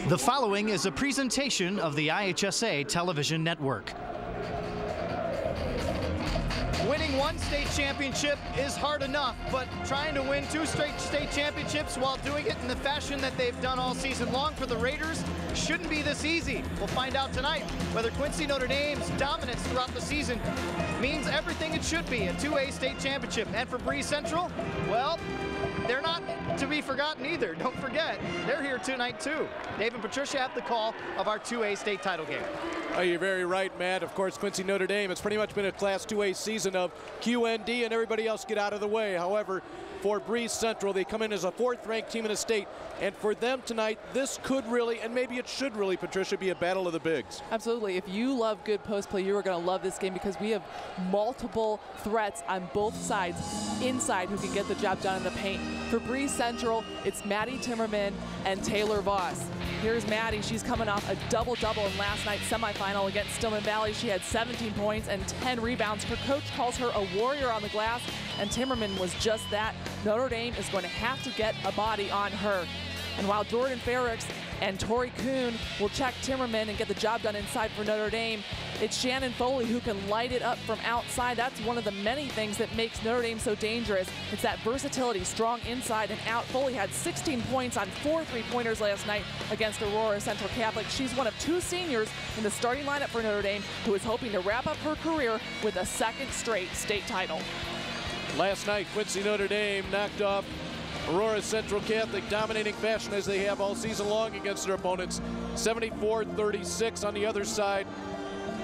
The following is a presentation of the IHSA television network. Winning one state championship is hard enough, but trying to win two straight state championships while doing it in the fashion that they've done all season long for the Raiders shouldn't be this easy. We'll find out tonight whether Quincy Notre Dame's dominance throughout the season means everything it should be, a 2A state championship. And for Breese Central, well, they're not to be forgotten either. Don't forget, they're here tonight too. Dave and Patricia have the call of our 2A state title game. Oh, you're very right, Matt. Of course, Quincy Notre Dame, it's pretty much been a Class 2A season of QND and everybody else get out of the way. However, for Breese Central, they come in as a fourth-ranked team in the state. And for them tonight, this could really, and maybe it should really, Patricia, be a battle of the bigs. Absolutely. If you love good post play, you are going to love this game because we have multiple threats on both sides inside who can get the job done in the paint. For Breese Central, it's Maddie Timmerman and Taylor Voss. Here's Maddie. She's coming off a double-double in last night's semifinal against Stillman Valley. She had 17 points and 10 rebounds. Her coach calls her a warrior on the glass, and Timmerman was just that. Notre Dame is going to have to get a body on her. And while Jordan Ferricks and Tory Kuhn will check Timmerman and get the job done inside for Notre Dame, it's Shannon Foley who can light it up from outside. That's one of the many things that makes Notre Dame so dangerous. It's that versatility, strong inside and out. Foley had 16 points on 4 3-pointers last night against Aurora Central Catholic. She's one of 2 seniors in the starting lineup for Notre Dame who is hoping to wrap up her career with a second straight state title. Last night, Quincy Notre Dame knocked off Aurora Central Catholic, dominating fashion as they have all season long against their opponents. 74-36 on the other side.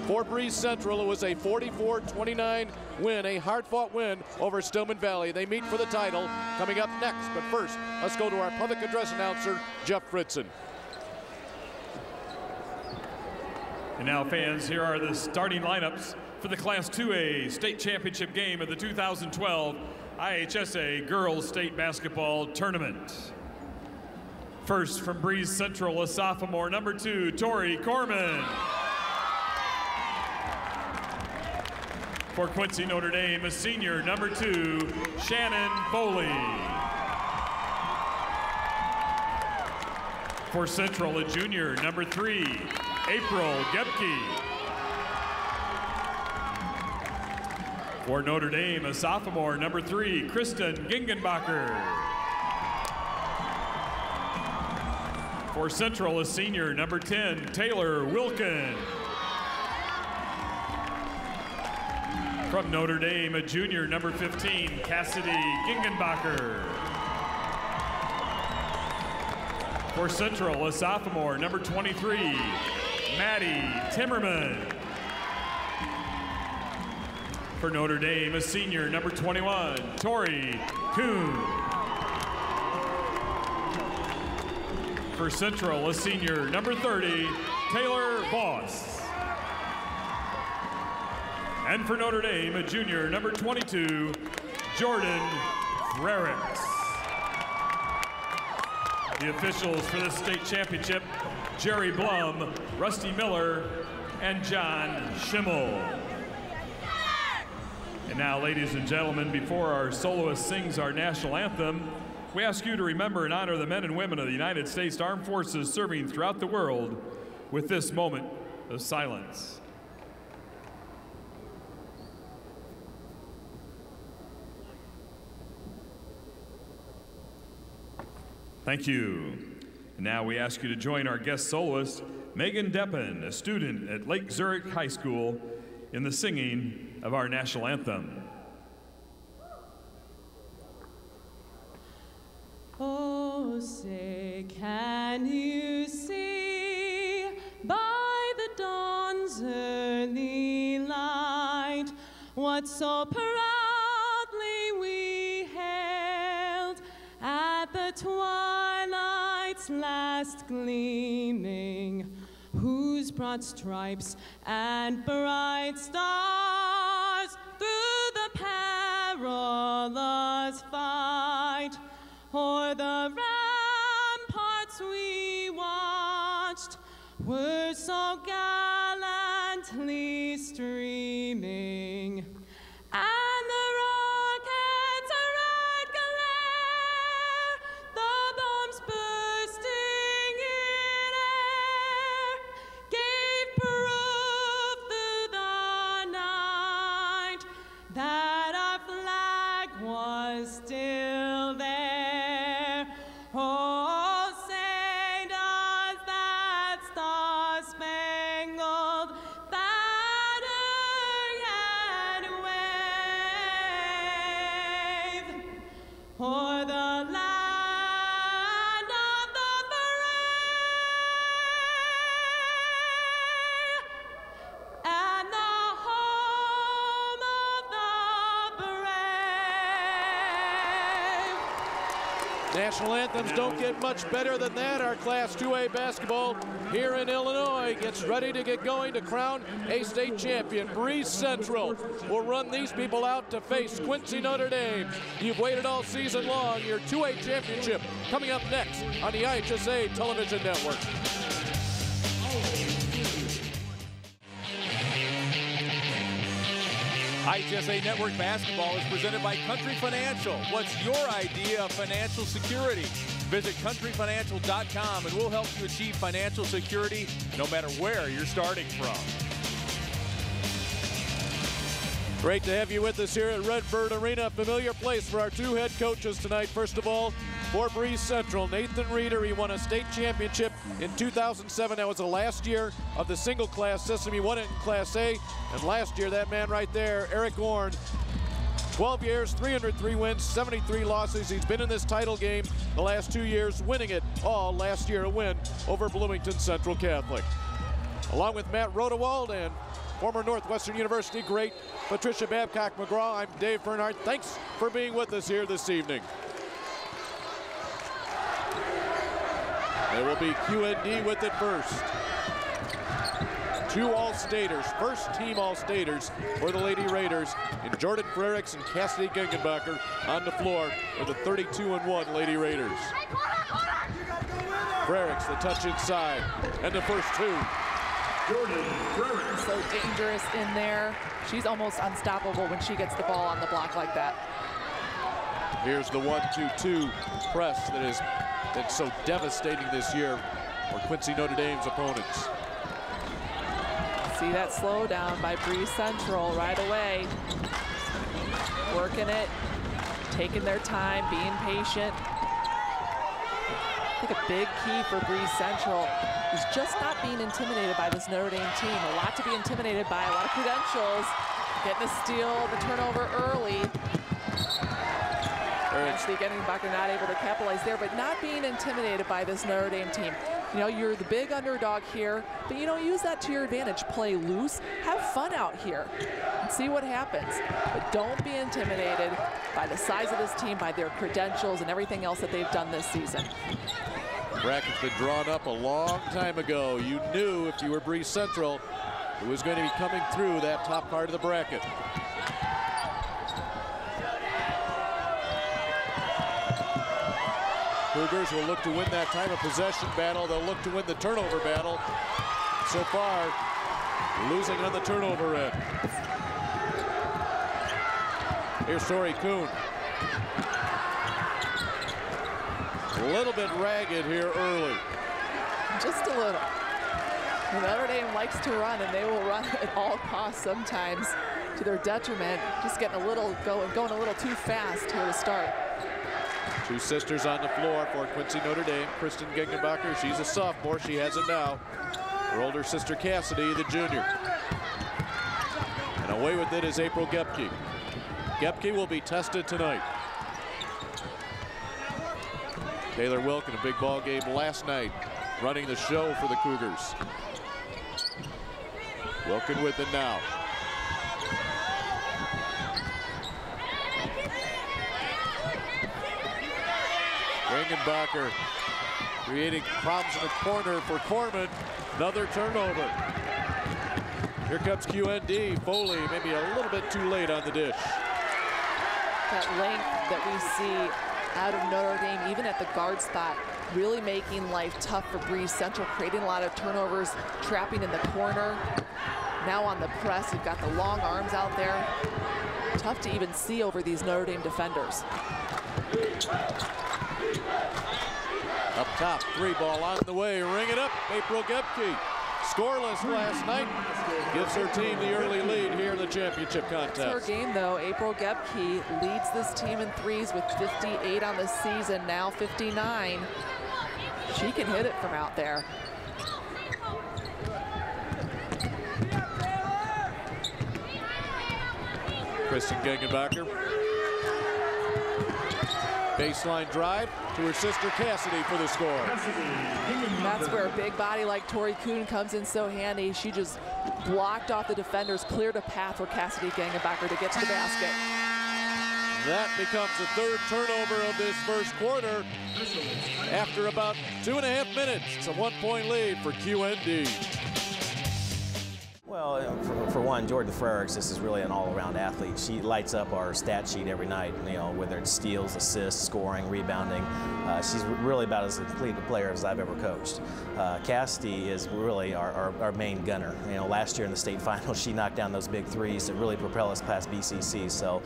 For Breese Central, it was a 44-29 win, a hard-fought win over Stillman Valley. They meet for the title coming up next. But first, let's go to our public address announcer, Jeff Fritzen. And now, fans, here are the starting lineups for the Class 2A state championship game of the 2012 IHSA Girls State Basketball Tournament. First from Breese Central, a sophomore, number 2, Tory Kuhn. For Quincy Notre Dame, a senior, number 2, Shannon Foley. For Central, a junior, number 3, April Gebke. For Notre Dame, a sophomore, number 3, Cassidy Gangenbacher. For Central, a senior, number 10, Taylor Wilkin. From Notre Dame, a junior, number 15, Cassidy Gangenbacher. For Central, a sophomore, number 23, Maddie Timmerman. For Notre Dame, a senior, number 21, Tory Kuhn. For Central, a senior, number 30, Taylor Voss. And for Notre Dame, a junior, number 22, Jordan Frericks. The officials for the state championship, Jerry Blum, Rusty Miller, and John Schimmel. And now, ladies and gentlemen, before our soloist sings our national anthem, we ask you to remember and honor the men and women of the United States Armed Forces serving throughout the world with this moment of silence. Thank you. And now we ask you to join our guest soloist, Megan Deppen, a student at Lake Zurich High School, in the singing of our national anthem. Oh, say, can you see by the dawn's early light what so proudly we hailed at the twilight's last gleaming, whose broad stripes and bright stars through the perilous fight o'er the ramparts we watched were so gallantly streaming, and the rockets' red glare, the bombs bursting in National anthems don't get much better than that. Our Class 2A basketball here in Illinois gets ready to get going to crown a state champion. Breese Central will run these people out to face Quincy Notre Dame. You've waited all season long. Your 2A championship coming up next on the IHSA television network. IHSA Network Basketball is presented by Country Financial. What's your idea of financial security? Visit countryfinancial.com and we'll help you achieve financial security no matter where you're starting from. Great to have you with us here at Redbird Arena, a familiar place for our two head coaches tonight. First of all, for Breese Central, Nathan Reeder. He won a state championship in 2007. That was the last year of the single class system. He won it in Class A. And last year, that man right there, Eric Orn, 12 years, 303 wins, 73 losses. He's been in this title game the last 2 years, winning it all. Last year, a win over Bloomington Central Catholic. Along with Matt Rodewald and former Northwestern University great Patricia Babcock-McGraw, I'm Dave Bernhardt. Thanks for being with us here this evening. It will be QND with it first. Two All-Staters, first team All-Staters for the Lady Raiders in Jordan Frericks and Cassidy Gangenbacher on the floor for the 32-1 Lady Raiders. Frericks, the touch inside, and the first two. So dangerous in there. She's almost unstoppable when she gets the ball on the block like that. Here's the 1-2-2 press that has been so devastating this year for Quincy Notre Dame's opponents. See that slow down by Breese Central right away. Working it, taking their time, being patient. I think a big key for Breese Central is just not being intimidated by this Notre Dame team. A lot to be intimidated by, a lot of credentials. Getting the steal, the turnover early. Cassidy Gangenbacher not able to capitalize there, but not being intimidated by this Notre Dame team. You know, you're the big underdog here, but you know, use that to your advantage. Play loose, have fun out here, and see what happens. But don't be intimidated by the size of this team, by their credentials and everything else that they've done this season. Bracket's been drawn up a long time ago. You knew if you were Breese Central, it was going to be coming through that top part of the bracket. Cougars will look to win that time of possession battle. They'll look to win the turnover battle. So far, losing on the turnover end. Here's Tory Kuhn. A little bit ragged here early. Just a little. Notre Dame likes to run, and they will run at all costs sometimes to their detriment. Just getting a little going a little too fast here to start. Two sisters on the floor for Quincy Notre Dame. Kristen Gengenbacher, she's a sophomore. She has it now. Her older sister Cassidy, the junior. And away with it is April Gepke. Gepke will be tested tonight. Taylor Wilk in a big ball game last night, running the show for the Cougars. Wilkin with it now. Gangenbacher creating problems in the corner for Corman. Another turnover. Here comes QND. Foley maybe a little bit too late on the dish. That length that we see out of Notre Dame, even at the guard spot, really making life tough for Breese Central, creating a lot of turnovers, trapping in the corner. Now on the press, you've got the long arms out there. Tough to even see over these Notre Dame defenders. Up top, three ball on the way, ring it up, April Gepke. Scoreless last night, gives her team the early lead here in the championship contest. It's her game though. April Gepke leads this team in threes with 58 on the season, now 59. She can hit it from out there. Kristen Gengenbacher. Baseline drive to her sister Cassidy for the score. That's where a big body like Tory Kuhn comes in so handy. She just blocked off the defenders, cleared a path for Cassidy Gangenbacher to get to the basket. That becomes the third turnover of this first quarter. After about 2.5 minutes, it's a 1-point lead for QND. Well, for one, Jordan Frericks, this is really an all-around athlete. She lights up our stat sheet every night, you know, whether it's steals, assists, scoring, rebounding. She's really about as complete a player as I've ever coached. Cassidy is really our main gunner. You know, last year in the state finals, she knocked down those big threes to really propel us past BCC. So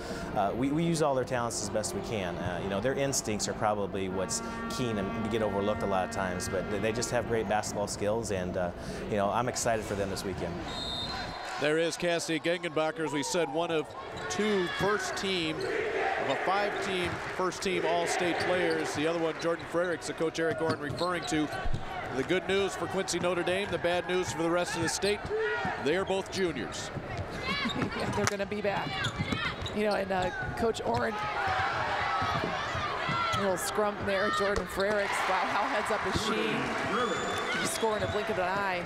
we use all their talents as best we can. You know, their instincts are probably what's keen and get overlooked a lot of times, but they just have great basketball skills, and you know, I'm excited for them this weekend. There is Cassidy Gangenbacher, as we said, one of 2 first-team, of a 5-team first-team All-State players. The other one, Jordan Frericks, the coach Eric Orrin referring to. The good news for Quincy Notre Dame, the bad news for the rest of the state, they are both juniors. Yeah, they're going to be back. You know, and Coach Orrin, a little scrum there, Jordan Frericks. Wow, how heads up is she? She's scoring a blink of an eye.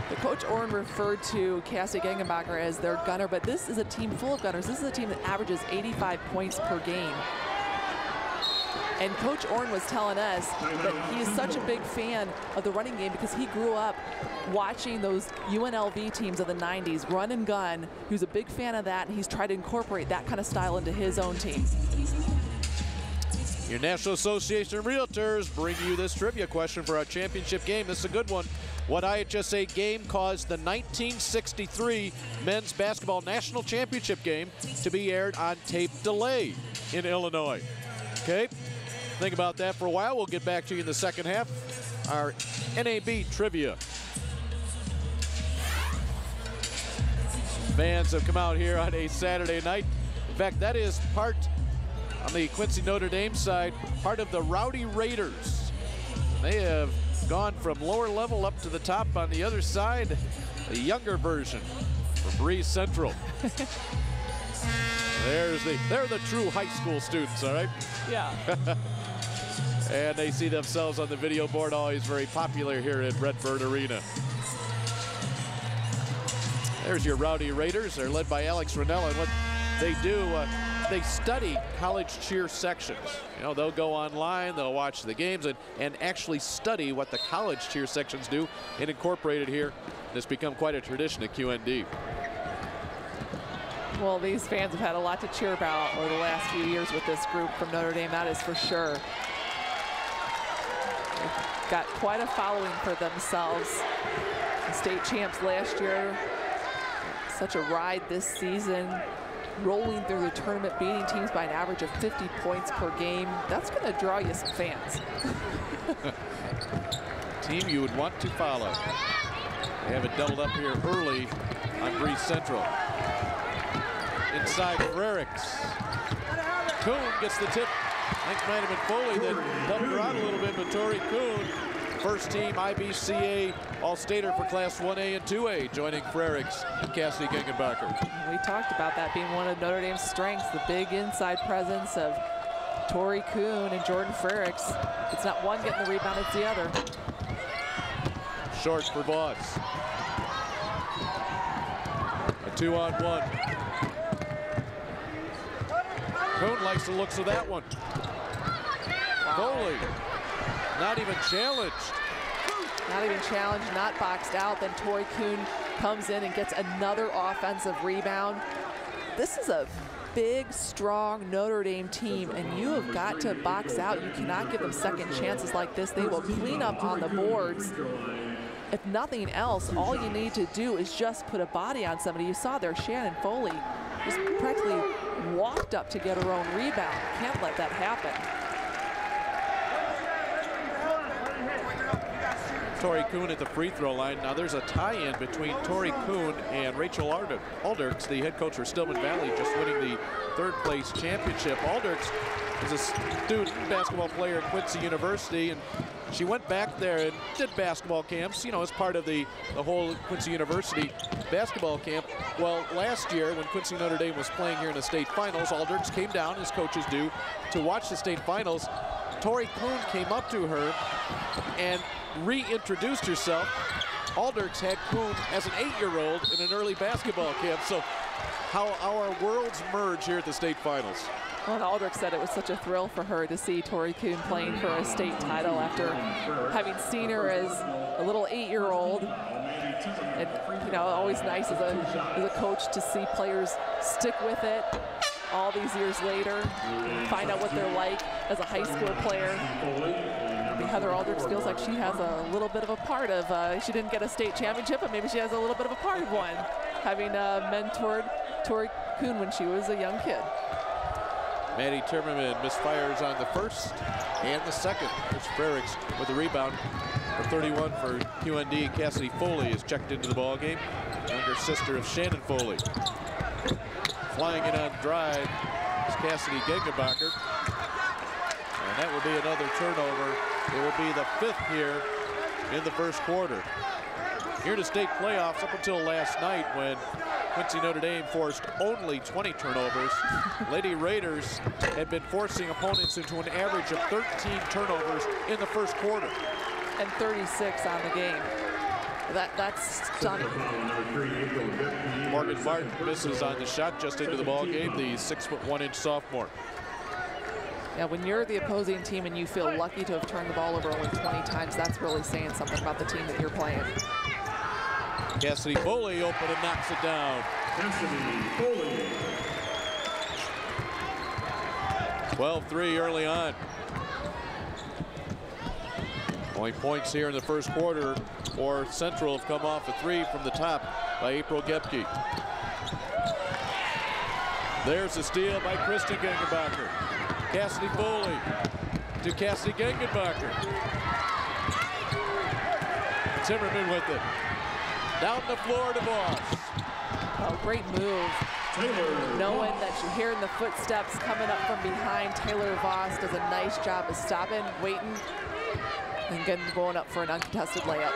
But Coach Orrin referred to Cassie Gengenbacher as their gunner, but this is a team full of gunners. This is a team that averages 85 points per game. And Coach Orrin was telling us that he is such a big fan of the running game because he grew up watching those UNLV teams of the 90s, run and gun. He was a big fan of that, and he's tried to incorporate that kind of style into his own team. Your National Association of Realtors bring you this trivia question for our championship game. This is a good one. What IHSA game caused the 1963 men's basketball national championship game to be aired on tape delay in Illinois? Okay, think about that for a while. We'll get back to you in the second half. Our NAB trivia. Fans have come out here on a Saturday night. In fact, that is part, on the Quincy Notre Dame side, part of the Rowdy Raiders. They have gone from lower level up to the top on the other side, the younger version for Breese Central. They're the true high school students, all right? Yeah. And they see themselves on the video board, always very popular here at Redbird Arena. There's your Rowdy Raiders. They're led by Alex Ranella, and what they do, they study college cheer sections. You know, they'll go online, they'll watch the games, and actually study what the college cheer sections do and incorporate it here. It's become quite a tradition at QND. Well, these fans have had a lot to cheer about over the last few years with this group from Notre Dame, that is for sure. They've got quite a following for themselves. The state champs last year, such a ride this season, rolling through the tournament, beating teams by an average of 50 points per game. That's going to draw you some fans. Team you would want to follow. They have it doubled up here early on Breese Central. Inside Frericks. Kuhn gets the tip. I think it might have been Foley that helped her out a little bit, but Tory Kuhn, first team IBCA All-Stater for Class 1A and 2A, joining Frericks and Cassidy Gangenbacher. We talked about that being one of Notre Dame's strengths, the big inside presence of Tory Kuhn and Jordan Frericks. It's not one getting the rebound, it's the other. Short for Voss. A 2-on-1. Kuhn likes the looks of that one. Foley, not even challenged. Not even challenged, not boxed out. Then Tory Kuhn comes in and gets another offensive rebound. This is a big, strong Notre Dame team, and you have got to box out. You cannot give them second chances like this. They will clean up on the boards. If nothing else, all you need to do is just put a body on somebody. You saw there, Shannon Foley just practically walked up to get her own rebound. Can't let that happen. Tory Kuhn at the free throw line. Now there's a tie-in between Tory Kuhn and Rachel Alderks, the head coach for Stillman Valley, just winning the third place championship. Alderks is a student basketball player at Quincy University, and she went back there and did basketball camps, you know, as part of the whole Quincy University basketball camp. Well, last year when Quincy Notre Dame was playing here in the state finals, Alderks came down, as coaches do, to watch the state finals. Tory Kuhn came up to her and reintroduced herself. Alderks had Kuhn as an 8-year-old in an early basketball camp, so how our worlds merge here at the state finals. Well, and Aldrich said it was such a thrill for her to see Tory Kuhn playing for a state title after having seen her as a little 8-year-old. And, you know, always nice as a coach to see players stick with it all these years later, find out what they're like as a high school player. I mean, Heather Aldrich feels like she has a little bit of a part of, she didn't get a state championship, but maybe she has a little bit of a part of one, having mentored Tory Kuhn when she was a young kid. Maddie Timmerman misfires on the first and the second. It's Frericks with the rebound. For 31 for QND, Cassidy Foley is checked into the ball game. Younger sister of Shannon Foley. Flying in on drive is Cassidy Gangenbacher. And that will be another turnover. It will be the 5th here in the first quarter. Here to state playoffs up until last night when Quincy Notre Dame forced only 20 turnovers. Lady Raiders had been forcing opponents into an average of 13 turnovers in the first quarter. And 36 on the game. That's stunning. Morgan Martin misses on the shot just into the ball game, the 6'1" sophomore. Yeah, when you're the opposing team and you feel lucky to have turned the ball over only 20 times, that's really saying something about the team that you're playing. Cassidy Foley open and knocks it down. Cassidy Foley. 12-3 early on. Only points here in the first quarter for Central have come off a 3 from the top by April Gepke. There's a steal by Kristen Gangenbacher. Cassidy Foley to Cassidy Gangenbacher. Timmerman with it. Down the floor to Voss. Oh, great move. Knowing that you're hearing the footsteps coming up from behind, Taylor Voss does a nice job of stopping, waiting, and going up for an uncontested layup.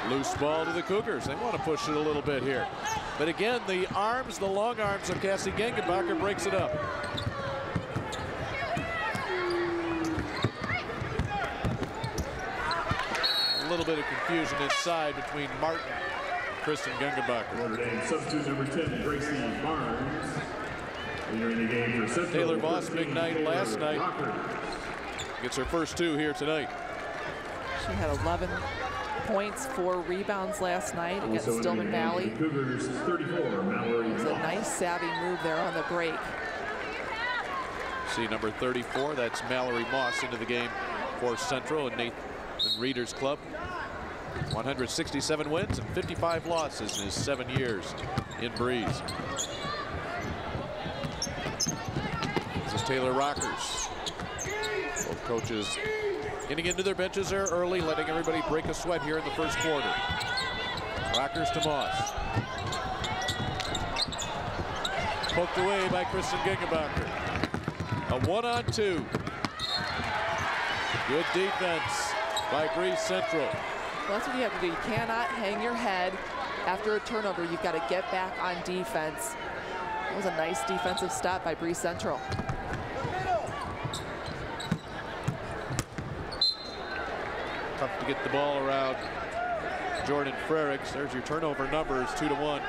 Loose ball to the Cougars. They want to push it a little bit here. But again, the arms, the long arms of Cassie Gengenbacher breaks it up. A little bit of confusion inside between Martin and Kristen Gangenbacher. Notre Dame substitute number 10, Breese Barnes. Entering the game for Central. Taylor Voss, big night last night. Gets her first 2 here tonight. She had 11 points, 4 rebounds last night against Stillman Valley. Cougars 34, Mallory. It was a nice savvy move there on the break. See number 34, that's Mallory Moss into the game for Central and Nathan Reeder's club. 167 wins and 55 losses in his 7 years in Breese. This is Taylor Rockers. Both coaches getting into their benches there early, letting everybody break a sweat here in the first quarter. Rockers to Moss. Poked away by Kristen Gangenbacher. A 1-on-2. Good defense by Breese Central. Well, that's what you have to do. You cannot hang your head after a turnover. You've got to get back on defense. That was a nice defensive stop by Breese Central. Tough to get the ball around Jordan Frericks. There's your turnover numbers, 2-1.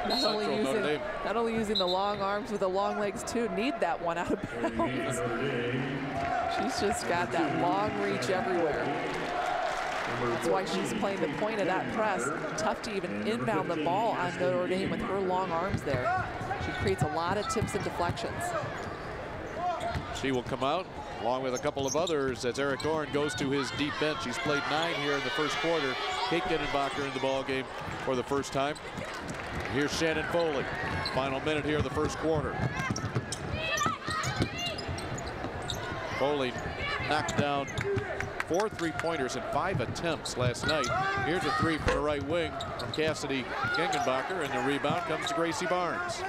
Not only using the long arms with the long legs too, need that one out of bounds. She's just got that long reach everywhere. That's why she's playing the point of that press. Tough to even inbound the ball on Notre Dame with her long arms there. She creates a lot of tips and deflections. She will come out along with a couple of others as Eric Orn goes to his deep bench. He's played 9 here in the first quarter. Kate Gengenbacher in the ball game for the first time. Here's Shannon Foley. Final minute here of the first quarter. Foley knocked down 4 3-pointers in 5 attempts last night. Here's a 3 from the right wing from Cassidy Gengenbacher, and the rebound comes to Gracie Barnes.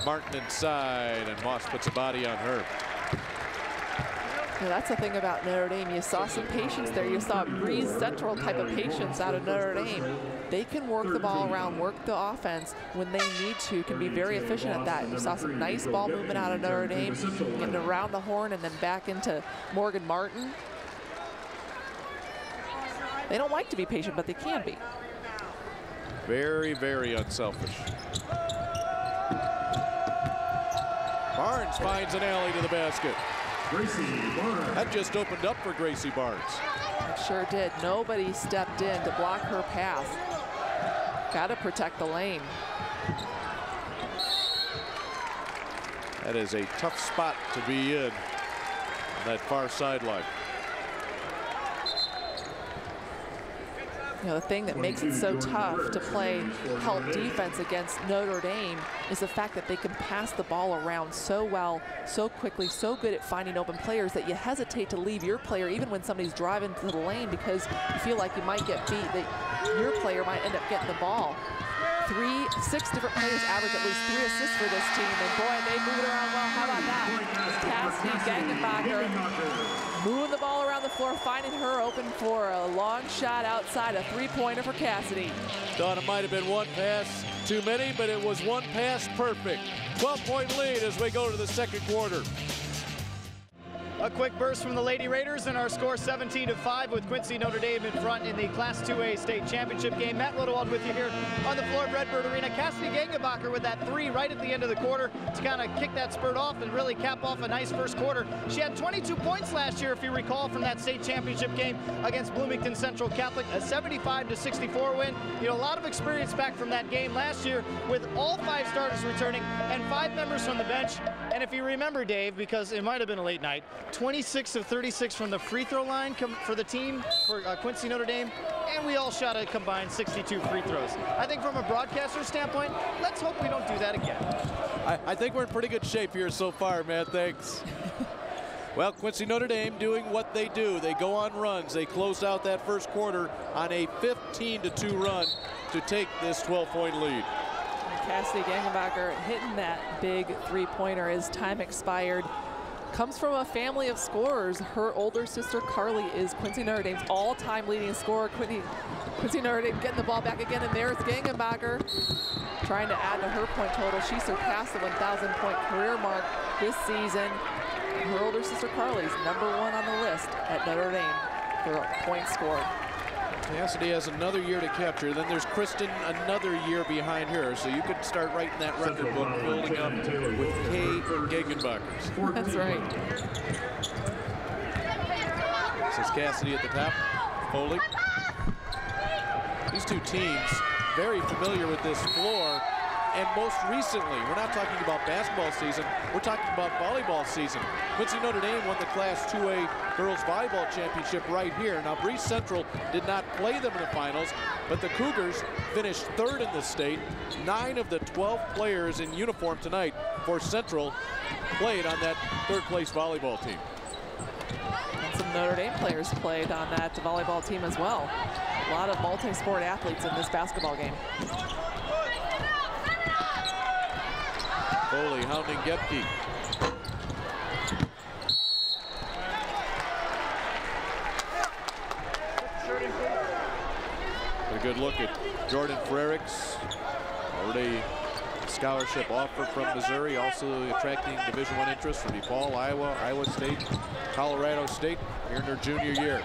Martin inside, and Moss puts a body on her. Yeah, that's the thing about Notre Dame. You saw some patience there. You saw Breese Central type of patience out of Notre Dame. They can work the ball around, work the offense when they need to, can be very efficient at that. You saw some nice ball movement out of Notre Dame, getting around the horn and then back into Morgan Martin. They don't like to be patient, but they can be. Very, very unselfish. Barnes finds an alley to the basket. That just opened up for Gracie Barnes. It sure did. Nobody stepped in to block her pass. Got to protect the lane. That is a tough spot to be in on that far sideline. You know, the thing that makes it so tough to play help defense against Notre Dame is the fact that they can pass the ball around so well, so quickly, so good at finding open players that you hesitate to leave your player even when somebody's driving to the lane because you feel like you might get beat, that your player might end up getting the ball. 6 different players average at least 3 assists for this team, and boy, they move it around well. How about that? Cassidy Gangenbacher moving the ball around the floor, finding her open for a long shot outside, a 3-pointer for Cassidy. Thought it might have been one pass too many, but it was one pass perfect. 12-point lead as we go to the second quarter. A quick burst from the Lady Raiders, and our score 17-5 with Quincy Notre Dame in front in the Class 2A state championship game. Matt Rodewald with you here on the floor of Redbird Arena. Cassidy Gangenbacher with that 3 right at the end of the quarter to kind of kick that spurt off and really cap off a nice first quarter. She had 22 points last year, if you recall, from that state championship game against Bloomington Central Catholic, a 75-64 win. You know, a lot of experience back from that game last year with all 5 starters returning and 5 members from the bench. And if you remember, Dave, because it might have been a late night, 26 of 36 from the free throw line for the team for Quincy Notre Dame, and we all shot a combined 62 free throws. I think from a broadcaster standpoint, let's hope we don't do that again. I think we're in pretty good shape here so far, man. Thanks. Well, Quincy Notre Dame doing what they do. They go on runs. They close out that first quarter on a 15-2 run to take this 12-point lead. Cassidy Gangenbacher hitting that big 3-pointer as time expired. Comes from a family of scorers. Her older sister Carly is Quincy Notre Dame's all-time leading scorer. Quincy Notre Dame getting the ball back again, and there's Gangenbacher trying to add to her point total. She surpassed the 1,000-point career mark this season. Her older sister Carly's #1 on the list at Notre Dame for points scored. Cassidy has another year to capture. Then there's Kristen another year behind her. So you could start writing that record book, building up with Kay Gangenbachers. That's right. This is Cassidy at the top. Foley. These two teams very familiar with this floor. And most recently, we're not talking about basketball season, we're talking about volleyball season. Quincy Notre Dame won the Class 2A Girls Volleyball Championship right here. Now, Breese Central did not play them in the finals, but the Cougars finished 3rd in the state. 9 of the 12 players in uniform tonight for Central played on that 3rd-place volleyball team. And some Notre Dame players played on that volleyball team as well. A lot of multi-sport athletes in this basketball game. Foley hounding Gebke. A good look at Jordan Frericks. Already scholarship offer from Missouri, also attracting Division I interest from DePaul, Iowa, Iowa State, Colorado State here in their junior year.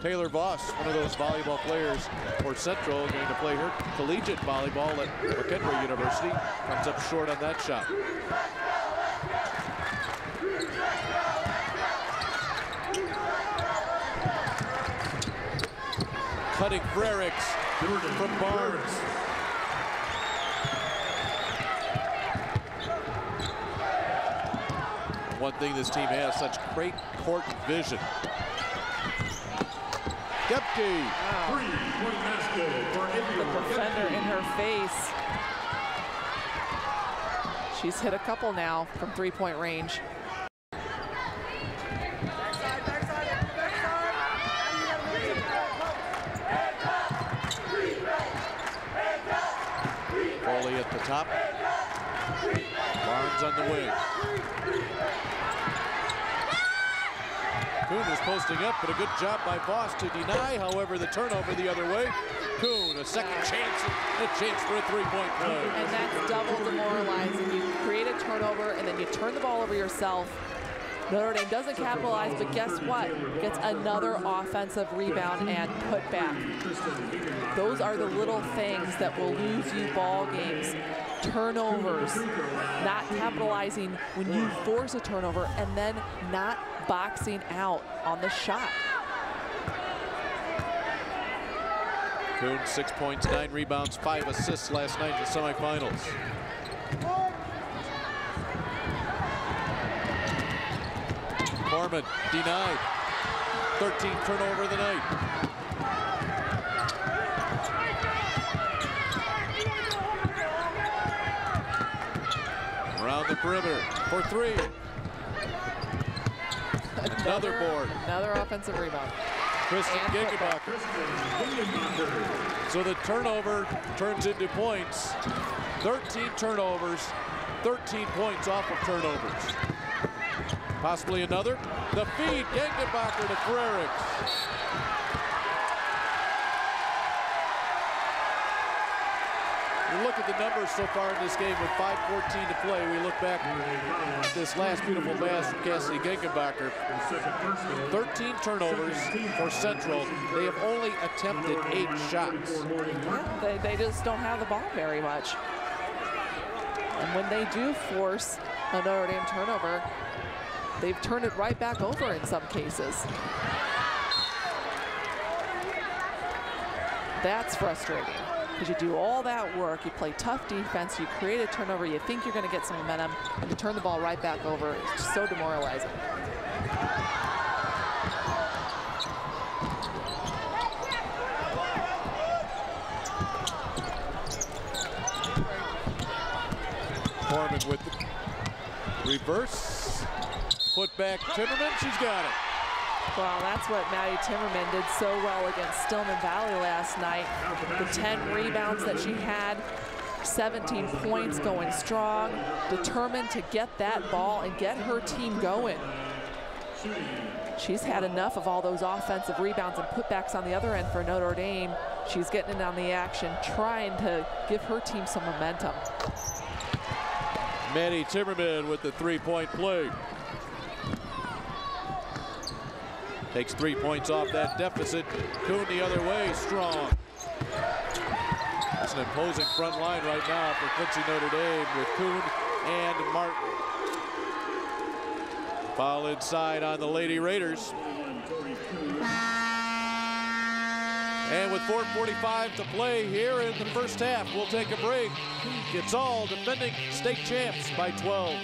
Taylor Voss, one of those volleyball players for Central, going to play her collegiate volleyball at McHenry University. Comes up short on that shot. Cutting Frericks from Barnes. One thing this team has, such great court vision. Gebke. Wow. The defender in her face. She's hit a couple now from 3-point range. Foley at the top. Barnes on the wing. Kuhn was posting up, but a good job by Voss to deny, however, the turnover the other way. Kuhn, a second chance, and a chance for a 3-point play. And that's double demoralizing. You create a turnover, and then you turn the ball over yourself. Notre Dame doesn't capitalize, but guess what? Gets another offensive rebound and put back. Those are the little things that will lose you ball games. Turnovers, not capitalizing when you force a turnover, and then not boxing out on the shot. Kuhn, 6 points, 9 rebounds, 5 assists last night in the semifinals. Corman denied. 13th turnover of the night. Around the perimeter for 3. Another board. Another offensive rebound. Cassie Gengenbacher. So the turnover turns into points. 13 turnovers, 13 points off of turnovers. Possibly another. The feed, Gengenbacher to Frericks. We look at the numbers so far in this game with 5:14 to play. We look back at this last beautiful pass from Cassidy Gangenbacher. 13 turnovers for Central. They have only attempted 8 shots. They just don't have the ball very much. And when they do force a Notre Dame turnover, they've turned it right back over in some cases. That's frustrating. Because you do all that work, you play tough defense, you create a turnover, you think you're going to get some momentum, and you turn the ball right back over. It's just so demoralizing. Corman with the reverse. Put back Timmerman, she's got it. Well, that's what Maddie Timmerman did so well against Stillman Valley last night. The 10 rebounds that she had, 17 points, going strong, determined to get that ball and get her team going. She's had enough of all those offensive rebounds and putbacks on the other end for Notre Dame. She's getting in on the action, trying to give her team some momentum. Maddie Timmerman with the 3-point play. Takes 3 points off that deficit. Kuhn the other way, strong. It's an imposing front line right now for Quincy Notre Dame with Kuhn and Martin. Foul inside on the Lady Raiders. And with 4:45 to play here in the first half, we'll take a break. It's all defending state champs by 12.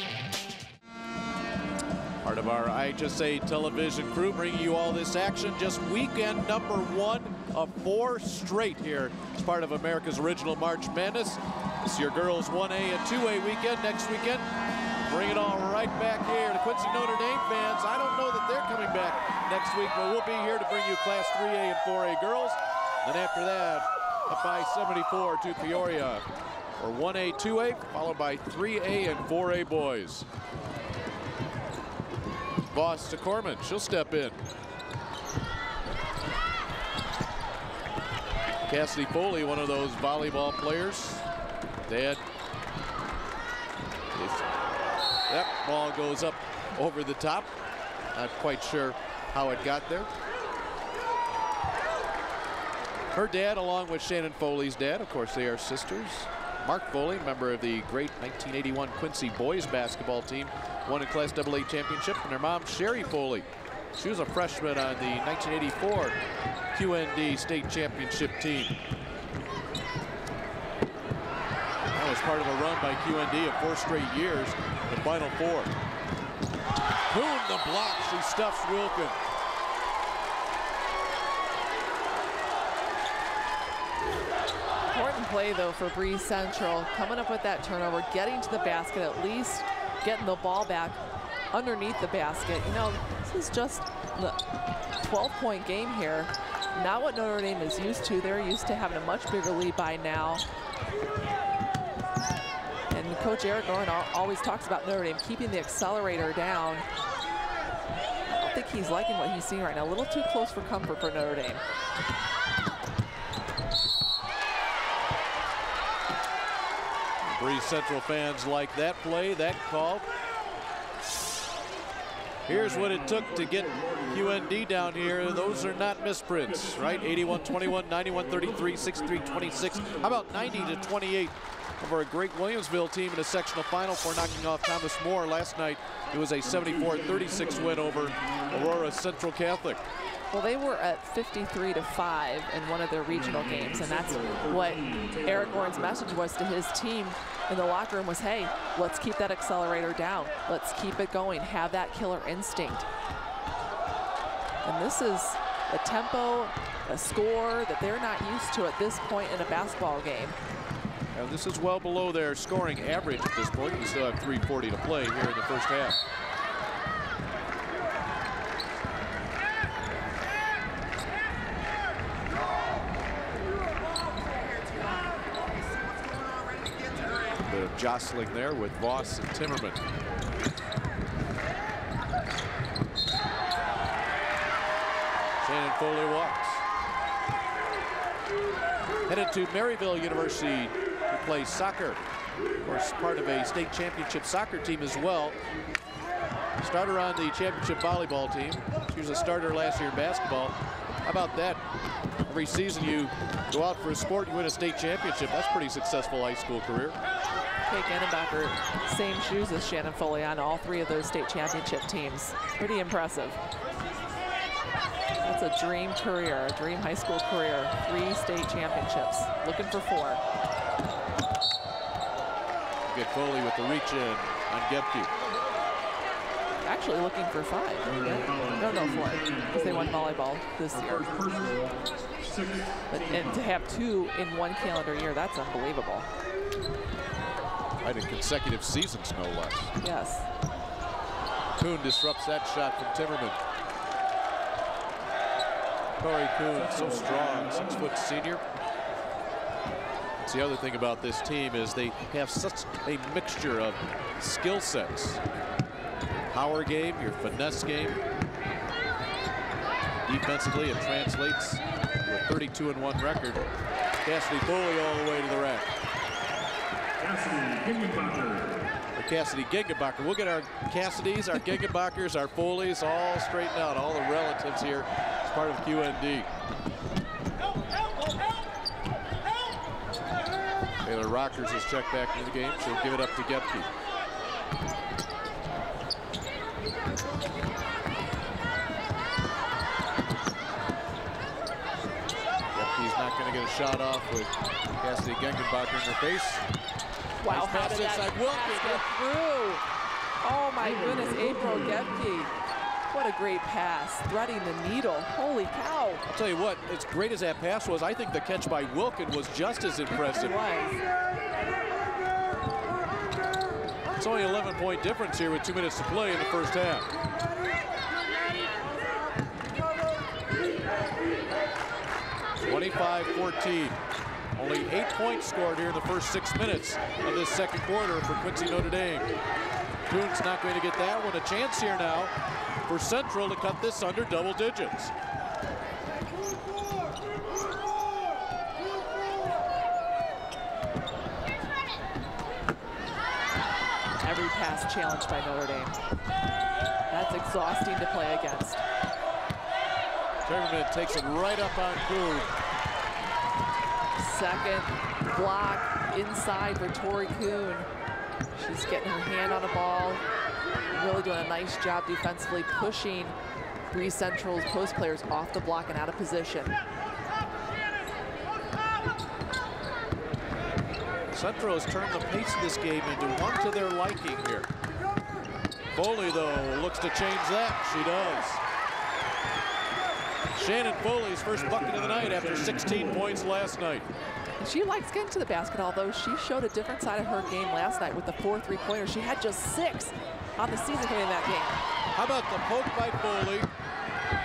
Part of our IHSA television crew bringing you all this action. Just weekend number 1 of 4 straight here as part of America's Original March Madness. This is your girls 1A and 2A weekend. Next weekend, bring it all right back here to Quincy Notre Dame fans. I don't know that they're coming back next week, but we'll be here to bring you Class 3A and 4A girls. And after that, up by 74 to Peoria for 1A, 2A, followed by 3A and 4A boys. Voss to Corman, she'll step in. Cassidy Foley, one of those volleyball players. Dad. That ball goes up over the top. Not quite sure how it got there. Her dad, along with Shannon Foley's dad, of course they are sisters. Mark Foley, member of the great 1981 Quincy boys basketball team, won a Class AA championship, and her mom, Sherry Foley. She was a freshman on the 1984 QND state championship team. That was part of a run by QND of 4 straight years, the Final Four. Kuhn the block, she stuffs Wilkin. Important play, though, for Breese Central, coming up with that turnover, getting to the basket, at least getting the ball back underneath the basket. You know, this is just the 12-point game here. Not what Notre Dame is used to. They're used to having a much bigger lead by now. And Coach Eric Gorin always talks about Notre Dame keeping the accelerator down. I don't think he's liking what he's seeing right now. A little too close for comfort for Notre Dame. Breese Central fans like that play, that call. Here's what it took to get QND down here. Those are not misprints, right? 81-21, 91-33, 63-26. How about 90-28 over a great Williamsville team in a sectional final for knocking off Thomas More last night. It was a 74-36 win over Aurora Central Catholic. Well, they were at 53-5 in one of their regional games, and that's what Eric Oren's message was to his team in the locker room was, hey, let's keep that accelerator down. Let's keep it going. Have that killer instinct. And this is a tempo, a score that they're not used to at this point in a basketball game. And this is well below their scoring average at this point. We still have 3:40 to play here in the first half. A bit of jostling there with Voss and Timmerman. Shannon Foley walks. Headed to Maryville University to play soccer. Of course, part of a state championship soccer team as well. Starter on the championship volleyball team. She was a starter last year in basketball. How about that? Every season you go out for a sport, you win a state championship. That's a pretty successful high school career. Kate Gangenbacher, same shoes as Shannon Foley on all 3 of those state championship teams. Pretty impressive. That's a dream career, a dream high school career. 3 state championships, looking for 4. Get Foley with the reach in on Gebke. Actually looking for 5. No, 4, because they won volleyball this year. And to have 2 in 1 calendar year, that's unbelievable. Right, in consecutive seasons, no less. Yes. Kuhn disrupts that shot from Timmerman. Tory Kuhn, so strong, 6-foot senior. That's the other thing about this team is they have such a mixture of skill sets. Power game, your finesse game. Defensively, it translates to a 32-1 record. Cassidy Foley all the way to the rack. Cassidy Gengenbacher. We'll get our Cassidys, our Gengenbachers, our Foleys all straightened out. All the relatives here as part of QND. Taylor Rockers is checked back into the game. She'll give it up to Gebke. Gebke's not going to get a shot off with Cassidy Gengenbacher in her face. Wow, nice how pass did that inside pass get through? Oh my goodness, April Gebke. What a great pass, threading the needle. Holy cow. I'll tell you what, as great as that pass was, I think the catch by Wilkin was just as impressive. It was. It's only an 11-point difference here with 2 minutes to play in the first half. (25-14). Only 8 points scored here in the first 6 minutes of this second quarter for Quincy Notre Dame. Kuhn's not going to get that one. A chance here now for Central to cut this under double digits. Every pass challenged by Notre Dame. That's exhausting to play against. Timmerman takes it right up on Kuhn. Second block inside for Tory Kuhn. She's getting her hand on the ball, really doing a nice job defensively, pushing Breese Central's post players off the block and out of position. Central has turned the pace of this game into one to their liking here. Foley, though, looks to change that. She does. Shannon Foley's first bucket of the night after 16 points last night. She likes getting to the basket, although she showed a different side of her game last night with the 4 3-pointers. She had just 6 on the season coming in that game. How about the poke by Foley,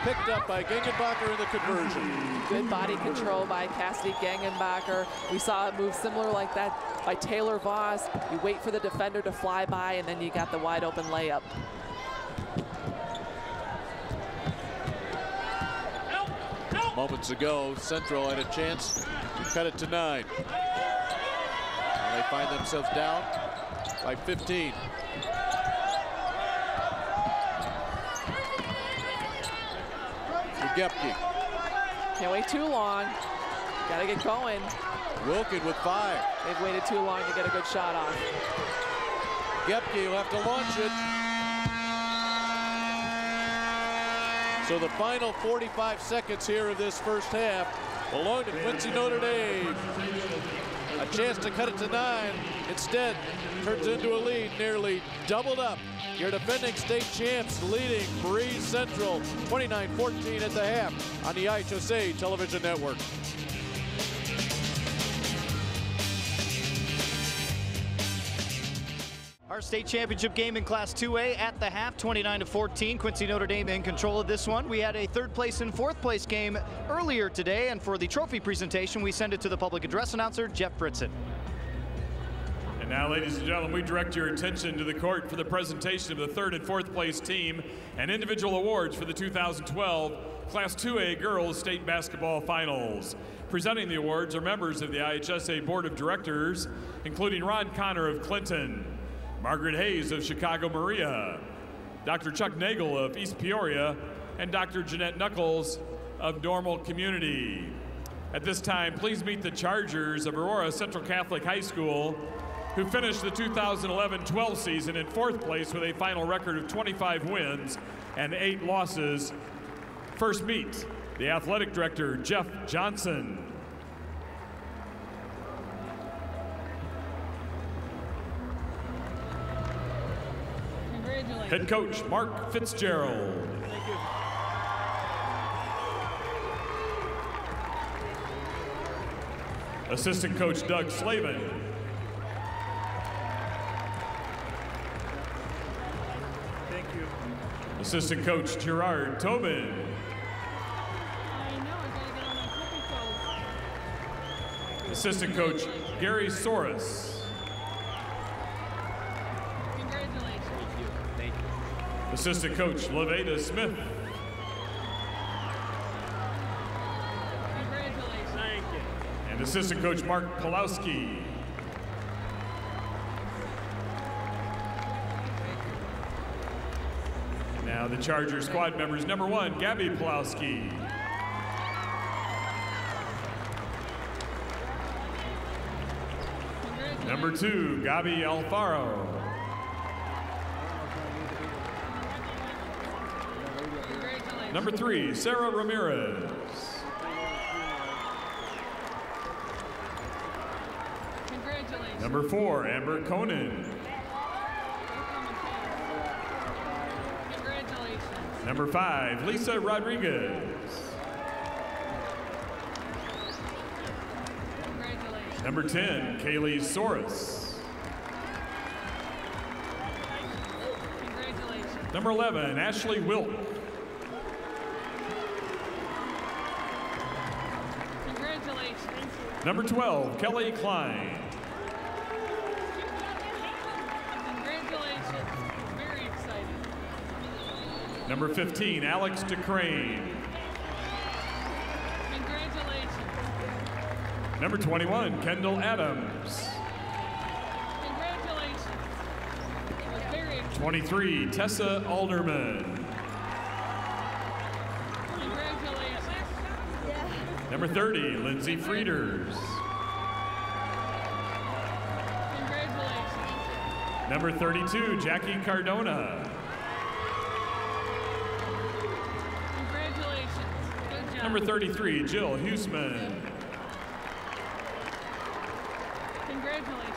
picked up by Gangenbacher in the conversion. Good body control by Cassidy Gangenbacher. We saw a move similar like that by Taylor Voss. You wait for the defender to fly by, and then you got the wide open layup. Moments ago, Central had a chance to cut it to 9. And they find themselves down by 15. Gepke. Can't wait too long. Gotta get going. Wilkin with 5. They've waited too long to get a good shot off. Gepke will have to launch it. So the final 45 seconds here of this first half belong to Quincy Notre Dame. A chance to cut it to 9. Instead, turns into a lead, nearly doubled up. Your defending state champs leading Breese Central 29-14 at the half on the IHSA television network. Our state championship game in Class 2A at the half, 29-14. Quincy Notre Dame in control of this one. We had a 3rd place and 4th place game earlier today, and for the trophy presentation, we send it to the public address announcer, Jeff Fritzen. And now, ladies and gentlemen, we direct your attention to the court for the presentation of the 3rd and 4th place team and individual awards for the 2012 Class 2A Girls State Basketball Finals. Presenting the awards are members of the IHSA Board of Directors, including Ron Connor of Clinton, Margaret Hayes of Chicago Maria, Dr. Chuck Nagel of East Peoria, and Dr. Jeanette Knuckles of Normal Community. At this time, please meet the Chargers of Aurora Central Catholic High School, who finished the 2011-12 season in 4th place with a final record of 25 wins and 8 losses. First meet the athletic director, Jeff Johnson. Head coach, Mark Fitzgerald. Thank you. Assistant coach, Doug Slavin. Thank you. Assistant coach, Gerard Tobin. I know, I gotta get on my tippy toes. Assistant coach, Gary Soros. Assistant coach, Levada Smith. Congratulations. Thank you. And assistant coach, Mark Pulowski. Now the Charger squad members, number 1, Gabby Pulowski. Number 2, Gabi Alfaro. Number 3, Sarah Ramirez. Congratulations. Number 4, Amber Conan. Congratulations. Number 5, Lisa Rodriguez. Congratulations. Number 10, Kaylee Soros. Congratulations. Number 11, Ashley Wilk. Number 12, Kelly Klein. Congratulations. Very exciting. Number 15, Alex DeCrane. Congratulations. Number 21, Kendall Adams. Congratulations. It was very exciting. 23, Tessa Alderman. Number 30, Lindsay Frieders. Congratulations. Number 32, Jackie Cardona. Congratulations. Good job. Number 33, Jill Huseman. Congratulations.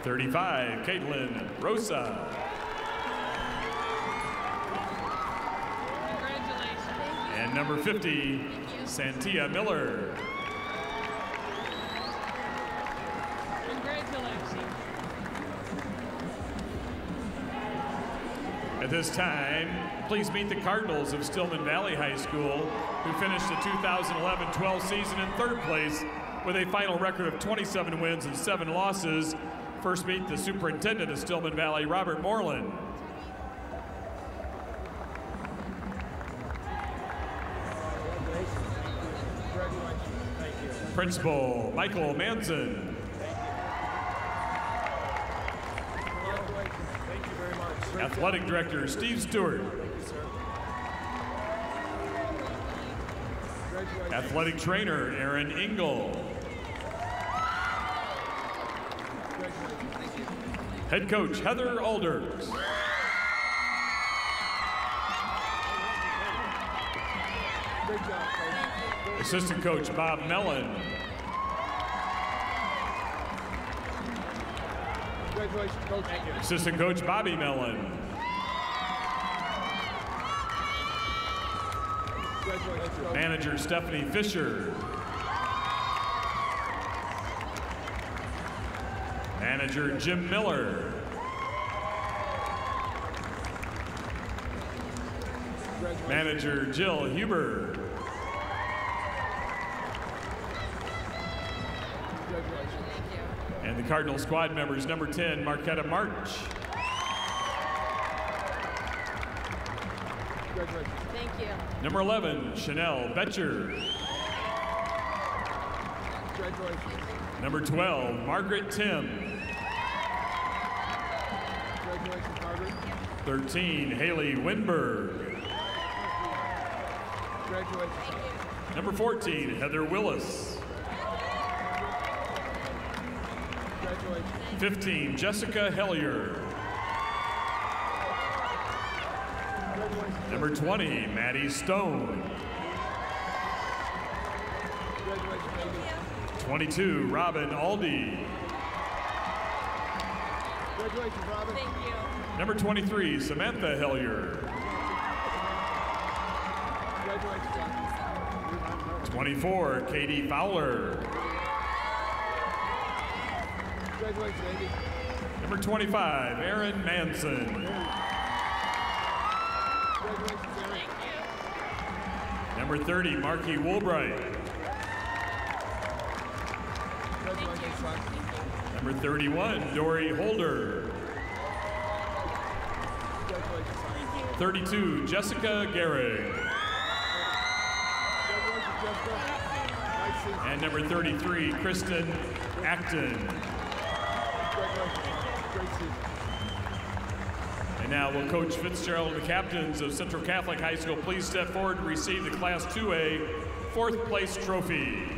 35, Caitlin Rosa. Congratulations. And number 50, Santia Miller. Congratulations. At this time, please meet the Cardinals of Stillman Valley High School, who finished the 2011-12 season in 3rd place with a final record of 27 wins and 7 losses. First meet the superintendent of Stillman Valley, Robert Moreland. Principal, Michael Manson. Athletic Director, Steve Stewart. Athletic trainer, Aaron Engel. Head coach, Heather Alders. Assistant coach, Bob Mellon. Congratulations, Coach. Assistant coach, Bobby Mellon. Manager, Stephanie Fisher. Manager, Jim Miller. Manager, Jill Huber. And the Cardinal squad members, number 10, Marquetta March. Thank you. Number 11, Chanel Betcher. Number 12, Margaret Tim. 13, Haley Winberg. Number 14, Heather Willis. 15, Jessica Hellier. Number 20, Maddie Stone. 22, Robin Aldi. Congratulations, Robin. Thank you. Number 23, Samantha Hellier. 24, Katie Fowler. Congratulations, Andy. Number 25, Aaron Manson. Congratulations, Aaron. Number 30, Marky Woolbright. Congratulations, son. Number 31, Dory Holder. 32, Jessica Gehrig. Congratulations, Jessica. Nice season. And number 33, Kristen Acton. Congratulations. Great season. And now will Coach Fitzgerald and the captains of Central Catholic High School please step forward to receive the Class 2A fourth place trophy.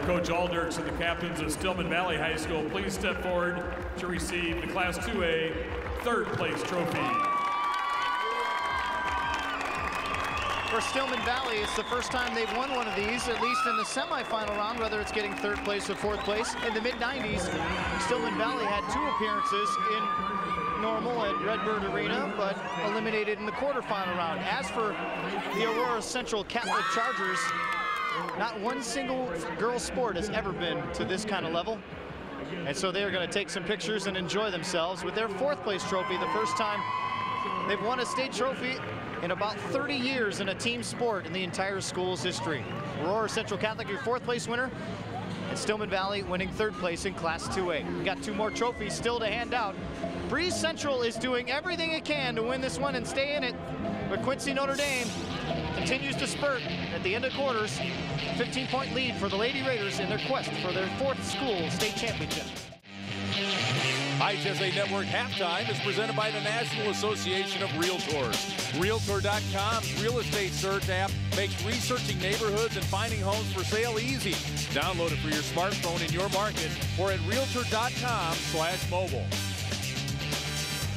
Coach Alders and the captains of Stillman Valley High School please step forward to receive the Class 2A third place trophy. For Stillman Valley, it's the first time they've won one of these, at least in the semifinal round, whether it's getting third place or fourth place. In the mid-90s, Stillman Valley had 2 appearances in normal at Redbird Arena, but eliminated in the quarterfinal round. As for the Aurora Central Catholic Chargers, not one single girls' sport has ever been to this kind of level. And so they're going to take some pictures and enjoy themselves with their fourth place trophy, the first time they've won a state trophy in about 30 years in a team sport in the entire school's history. Aurora Central Catholic, your fourth place winner, and Stillman Valley winning third place in Class 2A. We've got 2 more trophies still to hand out. Breese Central is doing everything it can to win this one and stay in it, but Quincy Notre Dame continues to spurt at the end of quarters. 15-point lead for the Lady Raiders in their quest for their 4th school state championship. IHSA Network Halftime is presented by the National Association of Realtors. Realtor.com's real estate search app makes researching neighborhoods and finding homes for sale easy. Download it for your smartphone in your market or at Realtor.com/mobile.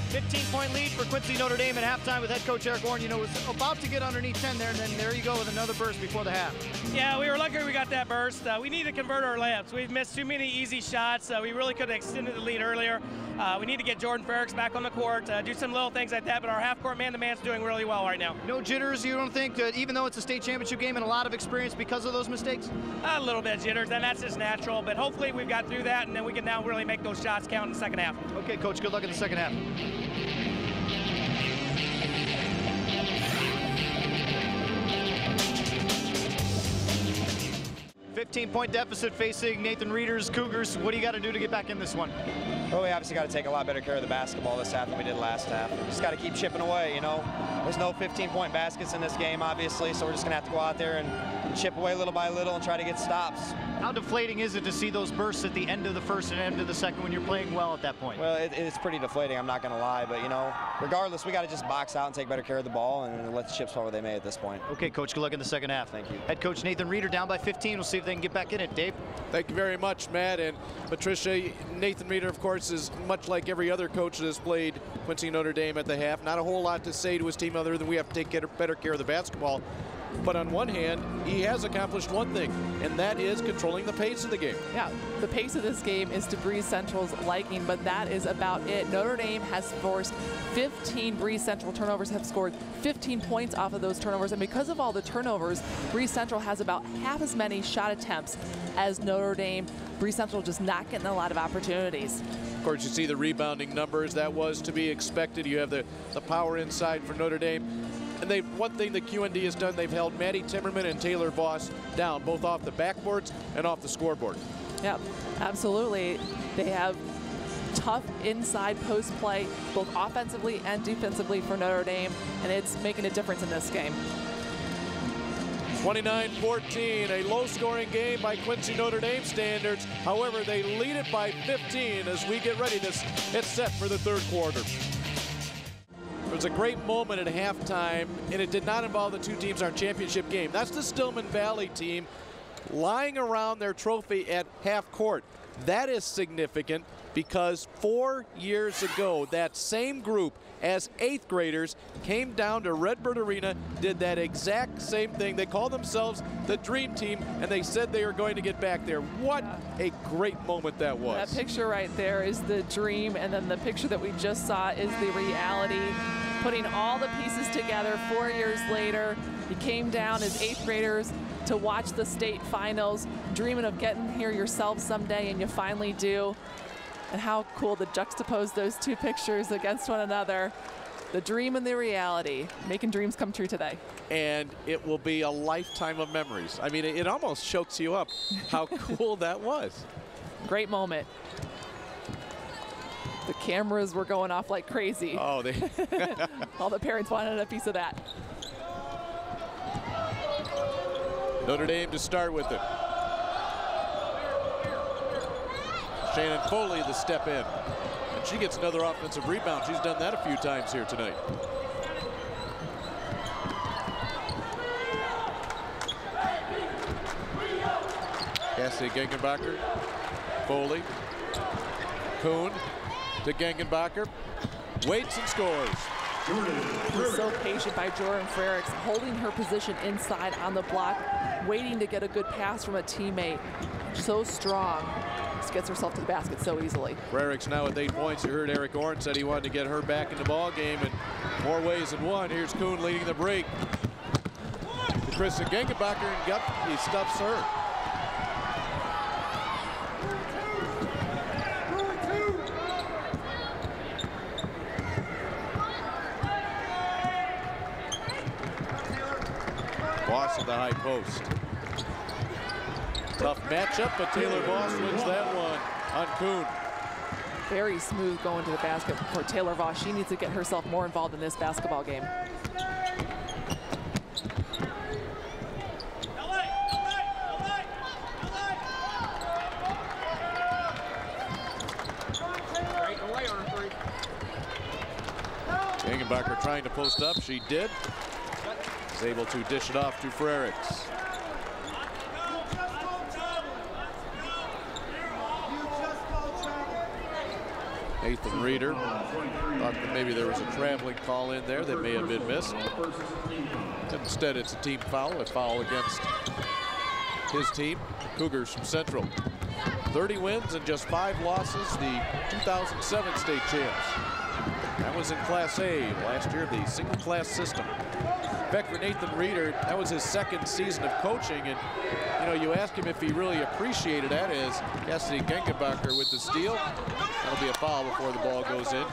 15-point lead for Quincy Notre Dame at halftime with head coach Eric Warren. You know, was about to get underneath 10 there, and then there you go with another burst before the half. Yeah, we were lucky we got that burst. We need to convert our layups. We've missed too many easy shots. We really could have extended the lead earlier. We need to get Jordan Ferricks back on the court, do some little things like that, but our half-court man-to-man's doing really well right now. No jitters, you don't think, even though it's a state championship game and a lot of experience because of those mistakes? A little bit of jitters, and that's just natural, but hopefully we've got through that, and then we can now really make those shots count in the second half. Okay, Coach, good luck in the second half. 15-point deficit facing Nathan Reeder's Cougars. What do you got to do to get back in this one? Well, we obviously got to take a lot better care of the basketball this half than we did last half. We just got to keep chipping away, you know. There's no 15-point baskets in this game, obviously, so we're just going to have to go out there and chip away little by little and try to get stops. How deflating is it to see those bursts at the end of the first and end of the second when you're playing well at that point? Well, it's pretty deflating, I'm not going to lie, but, you know, regardless, we got to just box out and take better care of the ball and let the chips fall where they may at this point. Okay, Coach, good luck in the second half. Thank you. Head coach Nathan Reeder down by 15. We'll see if they can get back in it. Dave? Thank you very much, Matt. And Patricia, Nathan Reeder, of course, is much like every other coach that has played Quincy Notre Dame at the half. Not a whole lot to say to his team other than we have to take better care of the basketball. But on one hand, he has accomplished one thing, and that is controlling the pace of the game. Yeah, the pace of this game is to Breese Central's liking, but that is about it. Notre Dame has forced 15 Breese Central turnovers, have scored 15 points off of those turnovers, and because of all the turnovers, Breese Central has about half as many shot attempts as Notre Dame. Breese Central just not getting a lot of opportunities. Of course, you see the rebounding numbers. That was to be expected. You have the power inside for Notre Dame. And one thing that QND has done, they've held Maddie Timmerman and Taylor Voss down, both off the backboards and off the scoreboard. Yep, absolutely. They have tough inside post play, both offensively and defensively for Notre Dame, and it's making a difference in this game. 29-14, a low-scoring game by Quincy Notre Dame standards. However, they lead it by 15 as we get ready. It's set for the third quarter. It was a great moment at halftime, and it did not involve the two teams in our championship game. That's the Stillman Valley team lying around their trophy at half court. That is significant because 4 years ago, that same group as 8th graders came down to Redbird Arena, did that exact same thing. They called themselves the Dream Team, and they said they were going to get back there. What a great moment that was. That picture right there is the dream, and then the picture that we just saw is the reality. Putting all the pieces together 4 years later, you came down as 8th graders to watch the state finals, dreaming of getting here yourself someday, and you finally do. And how cool to juxtapose those two pictures against one another. The dream and the reality, making dreams come true today. And it will be a lifetime of memories. I mean, it almost chokes you up how cool that was. Great moment. The cameras were going off like crazy. Oh, all the parents wanted a piece of that. Notre Dame to start with it. Shannon Foley the step in. And she gets another offensive rebound. She's done that a few times here tonight. Cassidy Gangenbacher. Foley. Kuhn to Gangenbacher. Waits and scores. He's so patient by Jordan Frericks, holding her position inside on the block, waiting to get a good pass from a teammate. So strong. Just gets herself to the basket so easily. Frericks now with 8 points. You heard Eric Orn said he wanted to get her back in the ball game in more ways than one. Here's Kuhn leading the break. To Cassie Gengenbacher, and he stuffs her. Voss at the high post. Tough matchup, but Taylor Voss wins that one on Kuhn. Very smooth going to the basket for Taylor Voss. She needs to get herself more involved in this basketball game. Gangenbacher trying to post up. She did. Is able to dish it off to Frericks. Nathan Reeder thought that maybe there was a traveling call in there that may have been missed. Instead, it's a team foul, a foul against his team, Cougars from Central. 30 wins and just 5 losses, the 2007 state champs. That was in Class A last year, the single class system. In fact, for Nathan Reeder, that was his 2nd season of coaching, and you know, you ask him if he really appreciated that as Cassidy Gangenbacher with the steal. That'll be a foul before the ball goes in.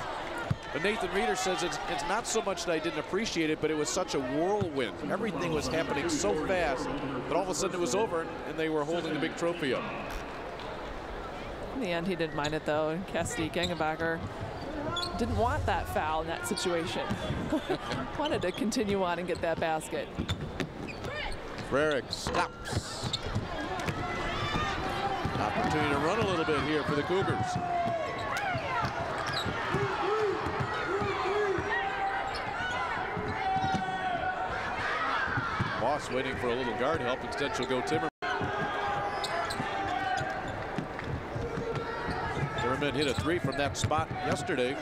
But Nathan Reeder says it's not so much that I didn't appreciate it, but it was such a whirlwind. Everything was happening so fast, but all of a sudden it was over, and they were holding the big trophy up. In the end, he didn't mind it, though. And Cassidy Gangenbacher didn't want that foul in that situation. Wanted to continue on and get that basket. Frerick stops. Opportunity to run a little bit here for the Cougars. Voss waiting for a little guard help. Instead, she'll go Timmerman. Timmerman hit a 3 from that spot yesterday.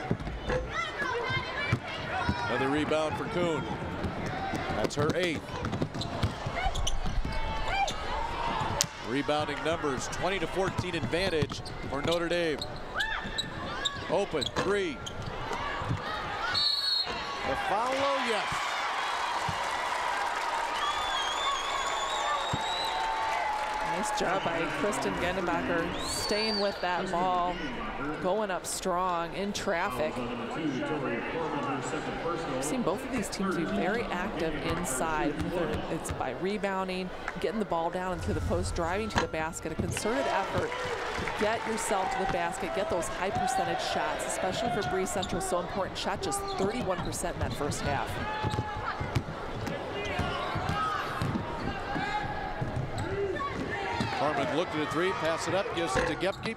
Another rebound for Kuhn. That's her 8th. Rebounding numbers, 20-14 advantage for Notre Dame. Open 3. The foul, yes. Nice job by Kristen Gengenbacher staying with that ball, going up strong in traffic. We've seen both of these teams be very active inside. Whether it's by rebounding, getting the ball down into the post, driving to the basket, a concerted effort to get yourself to the basket, get those high percentage shots, especially for Breese Central, so important. Shot just 31% in that first half. Harmon looked at a 3, pass it up, gives it to Gepke.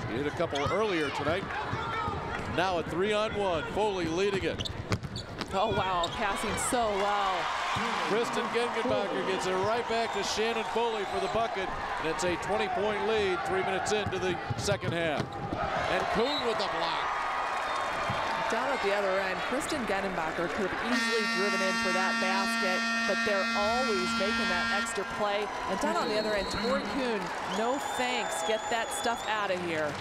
She hit a couple earlier tonight. Now a 3-on-1, Foley leading it. Oh wow, passing so well. Kristen Gengenbacher gets it right back to Shannon Foley for the bucket, and it's a 20-point lead 3 minutes into the second half. And Kuhn with the block. Down at the other end, Kristen Gengenbacher could have easily driven in for that basket, but they're always making that extra play. And down on the other end, Tory Kuhn, no thanks, get that stuff out of here.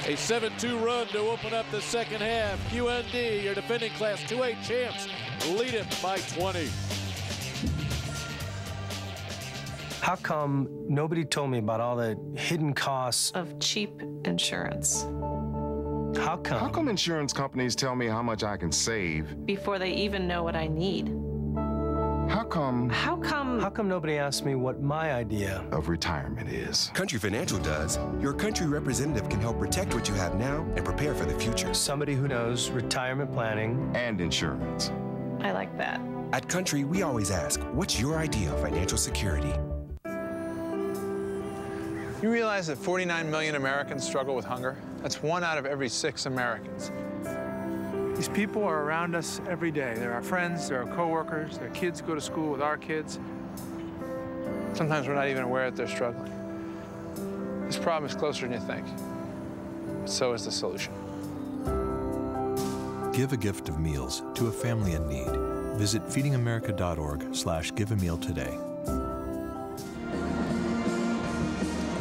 A 7-2 run to open up the second half. QND, your defending Class 2A champs, lead it by 20. How come nobody told me about all the hidden costs of cheap insurance? How come? How come insurance companies tell me how much I can save before they even know what I need? How come nobody asked me what my idea of retirement is? Country Financial does. Your country representative can help protect what you have now and prepare for the future. Somebody who knows retirement planning and insurance. I like that. At Country, we always ask, what's your idea of financial security? You realize that 49 million Americans struggle with hunger? That's 1 out of every 6 Americans. These people are around us every day. They're our friends, they're our coworkers, their kids go to school with our kids. Sometimes we're not even aware that they're struggling. This problem is closer than you think. But so is the solution. Give a gift of meals to a family in need. Visit feedingamerica.org/giveameal today.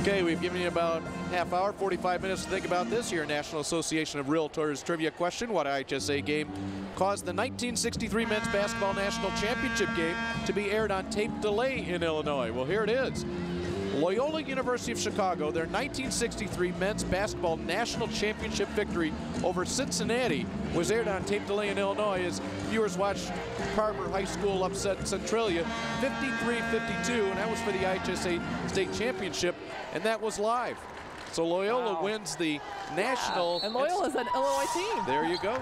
Okay, we've given you about half hour, 45 minutes to think about this. Your National Association of Realtors trivia question. What IHSA game caused the 1963 Men's Basketball National Championship game to be aired on tape delay in Illinois? Well, here it is. Loyola University of Chicago, their 1963 Men's Basketball National Championship victory over Cincinnati was aired on tape delay in Illinois as viewers watched Carver High School upset Centralia 53-52, and that was for the IHSA State Championship, and that was live. So Loyola wins the national. And Loyola's an Illinois team. There you go.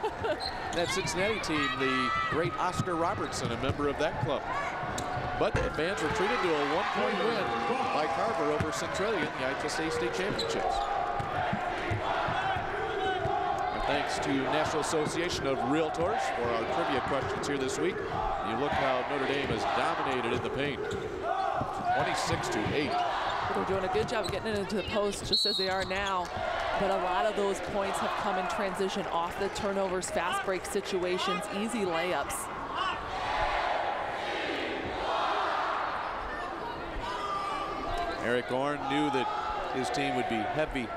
That Cincinnati team, the great Oscar Robertson, a member of that club. But the fans were treated to a 1-point win by Carver over Centralia in the IHSA State Championships. And thanks to National Association of Realtors for our trivia questions here this week. You look how Notre Dame has dominated in the paint. 26-8. They're doing a good job of getting it into the post just as they are now. But a lot of those points have come in transition off the turnovers, fast break situations, easy layups. Eric Orn knew that his team would be heavy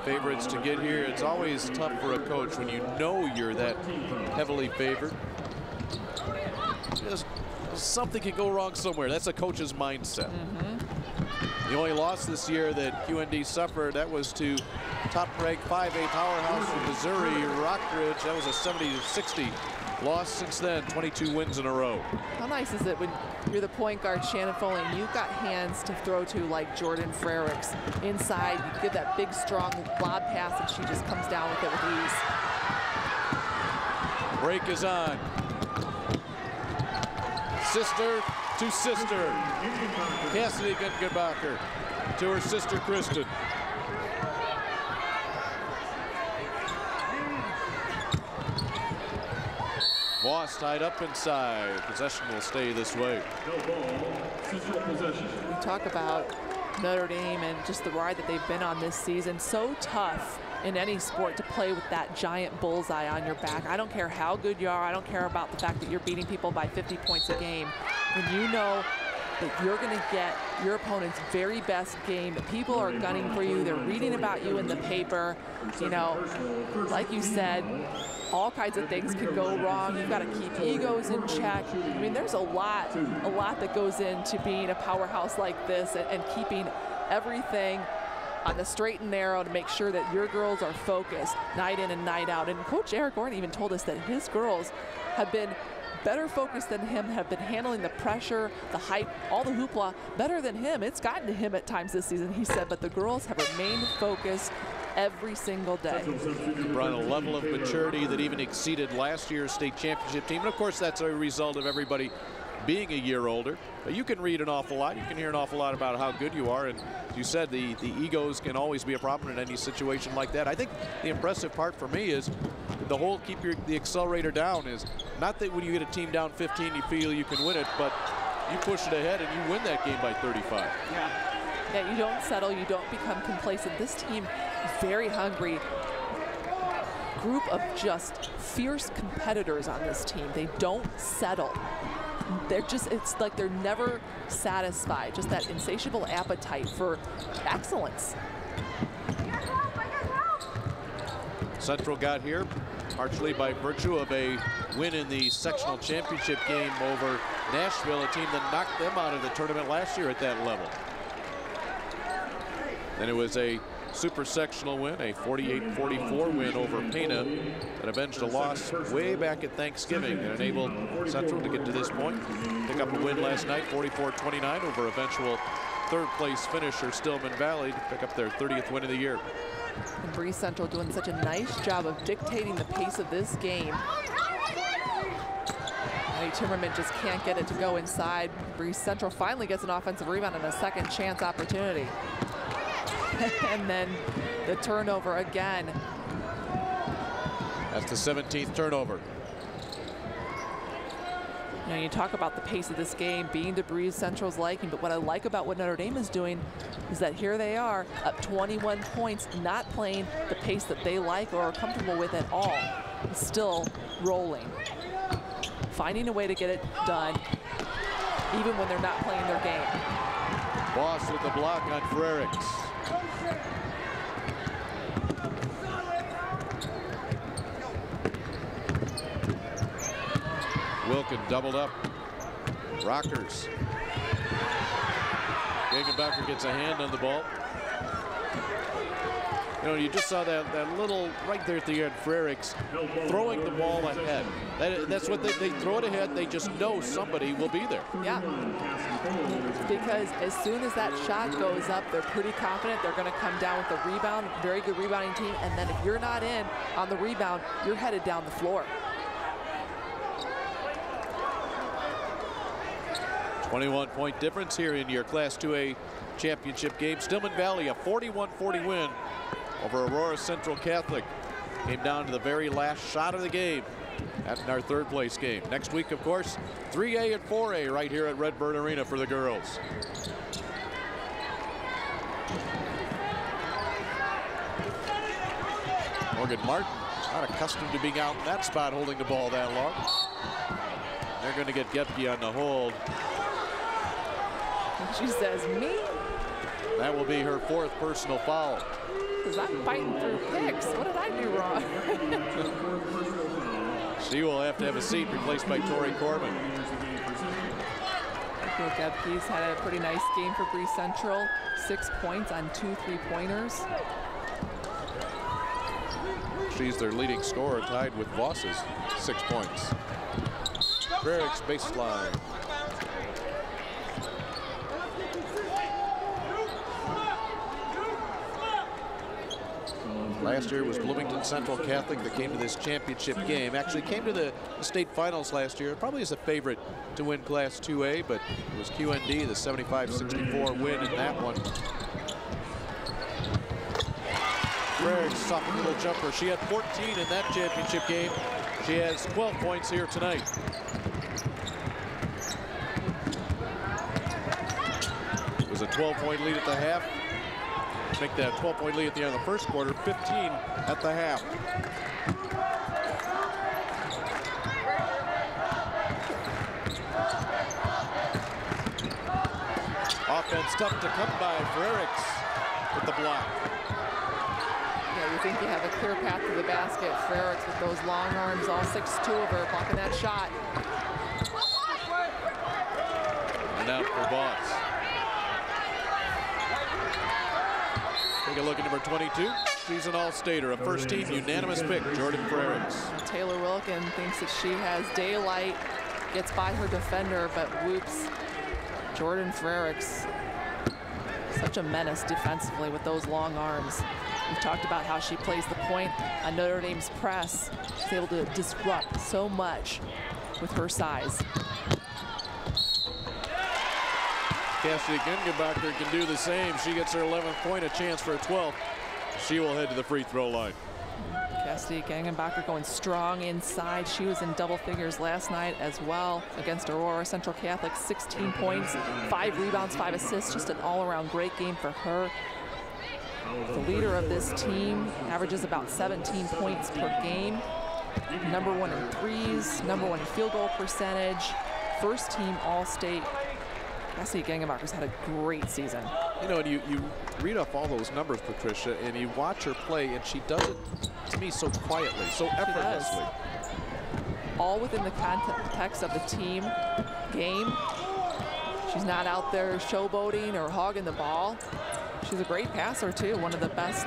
favorites to get here. It's always tough for a coach when you know you're that heavily favored. Just something can go wrong somewhere. That's a coach's mindset. The only loss this year that QND suffered, that was to top-ranked 5A powerhouse from Missouri, Rockridge. That was a 70-60 loss since then, 22 wins in a row. How nice is it when you're the point guard, Shannon Foley, and you've got hands to throw to like Jordan Frericks. Inside, you give that big, strong lob pass, and she just comes down with it with ease. Break is on. Sister to sister. Cassidy Gangenbacher to her sister Kristen. Voss tied up inside. Possession will stay this way. We talk about Notre Dame and just the ride that they've been on this season. So tough in any sport to play with that giant bullseye on your back. I don't care how good you are. I don't care about the fact that you're beating people by 50 points a game. When you know that you're going to get your opponent's very best game, people are gunning for you. They're reading about you in the paper. You know, like you said, all kinds of things can go wrong. You've got to keep egos in check. I mean, there's a lot that goes into being a powerhouse like this and keeping everything on the straight and narrow to make sure that your girls are focused night in and night out. And Coach Eric Gordon even told us that his girls have been better focused than him, have been handling the pressure, the hype, all the hoopla better than him. It's gotten to him at times this season, he said, but the girls have remained focused every single day. Brought a level of maturity that even exceeded last year's state championship team. And of course, that's a result of everybody being a year older. But you can read an awful lot. You can hear an awful lot about how good you are. And as you said, the egos can always be a problem in any situation like that. I think the impressive part for me is the whole keep the accelerator down is not that when you get a team down 15, you feel you can win it, but you push it ahead and you win that game by 35. Yeah, you don't settle, you don't become complacent. This team is very hungry. Group of just fierce competitors on this team. They don't settle. They're just, it's like they're never satisfied. Just that insatiable appetite for excellence. Central got here partially by virtue of a win in the sectional championship game over Nashville, a team that knocked them out of the tournament last year at that level. And it was a super sectional win, a 48-44 win over Pana that avenged a loss way back at Thanksgiving and enabled Central to get to this point. Pick up a win last night, 44-29 over eventual third place finisher Stillman Valley to pick up their 30th win of the year. And Breese Central doing such a nice job of dictating the pace of this game. Timmerman just can't get it to go inside. Breese Central finally gets an offensive rebound and a second chance opportunity. And then the turnover again. That's the 17th turnover. You know, you talk about the pace of this game being to Breese Central's liking, but what I like about what Notre Dame is doing is that here they are up 21 points, not playing the pace that they like or are comfortable with at all. It's still rolling. Finding a way to get it done, even when they're not playing their game. Voss with the block on Frericks. Wilkin doubled up. Rockers. Gangenbacher gets a hand on the ball. You know, you just saw that little right there at the end, Frericks throwing the ball ahead. That's what they throw it ahead. They just know somebody will be there. Yeah. Because as soon as that shot goes up, they're pretty confident they're going to come down with the rebound. Very good rebounding team. And then if you're not in on the rebound, you're headed down the floor. 21-point difference here in your Class 2A championship game. Stillman Valley, a 41-40 win over Aurora Central Catholic. Came down to the very last shot of the game. That's in our third place game. Next week, of course, 3A and 4A right here at Redbird Arena for the girls. Morgan Martin, not accustomed to being out in that spot holding the ball that long. They're going to get Gepke on the hold. She says, me? That will be her fourth personal foul. Because I'm fighting through picks. What did I do wrong? She will have to have a seat replaced by Tory Kuhn. April Gebke's had a pretty nice game for Breese Central. 6 points on 2 3-pointers. She's their leading scorer, tied with Voss's 6 points. Frerichs baseline. Last year was Bloomington Central Catholic that came to this championship game. Actually came to the state finals last year. Probably as a favorite to win Class 2A, but it was QND, the 75-64 win in that one. Frerichs, soft little jumper. She had 14 in that championship game. She has 12 points here tonight. It was a 12-point lead at the half. Make that 12-point lead at the end of the first quarter, 15 at the half. Offense tough to come by. Frerichs with the block. Yeah, you think you have a clear path to the basket. Frerichs with those long arms, all 6'2" of her, blocking that shot. And out for Voss. Take a look at number 22. She's an all-stater, a first-team unanimous pick, Jordan Frerichs. Taylor Wilkin thinks that she has daylight, gets by her defender, but whoops. Jordan Frerichs, such a menace defensively with those long arms. We've talked about how she plays the point on Notre Dame's press. She's able to disrupt so much with her size. Cassidy Gangenbacher can do the same. She gets her 11th point, a chance for a 12th. She will head to the free throw line. Cassidy Gangenbacher going strong inside. She was in double figures last night as well against Aurora Central Catholic. 16 points, 5 rebounds, 5 assists. Just an all-around great game for her. The leader of this team averages about 17 points per game. Number 1 in threes, number 1 in field goal percentage. First team All-State. Cassie Gengenbacher's had a great season. You know, and you read off all those numbers, Patricia, and you watch her play, and she does it, to me, so quietly, so effortlessly. All within the context of the team game. She's not out there showboating or hogging the ball. She's a great passer, too. One of the best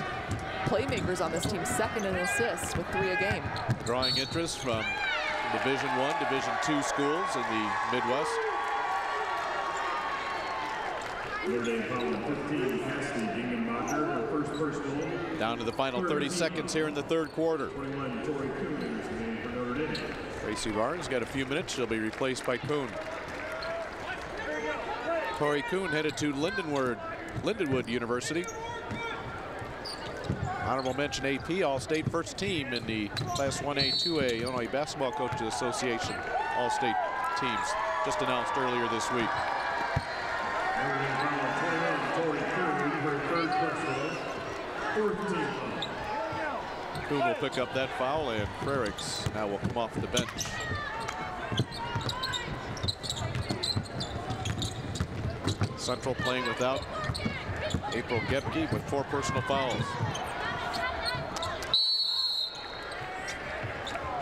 playmakers on this team, second in assists with 3 a game. Drawing interest from Division I, Division II schools in the Midwest. Notre Dame foul 15, Cassie Gengenbacher, her first personal. Down to the final 30 seconds here in the third quarter. 21, Tory Kuhn is the name for Notre Dame. Tracy Barnes got a few minutes. She'll be replaced by Kuhn. Tory Kuhn headed to Lindenwood University. Honorable mention AP All-State first team in the Class 1A, 2A Illinois Basketball Coaches Association All-State teams, just announced earlier this week. Kuhn will pick up that foul, and Frerichs now will come off the bench. Central playing without April Gebke with 4 personal fouls.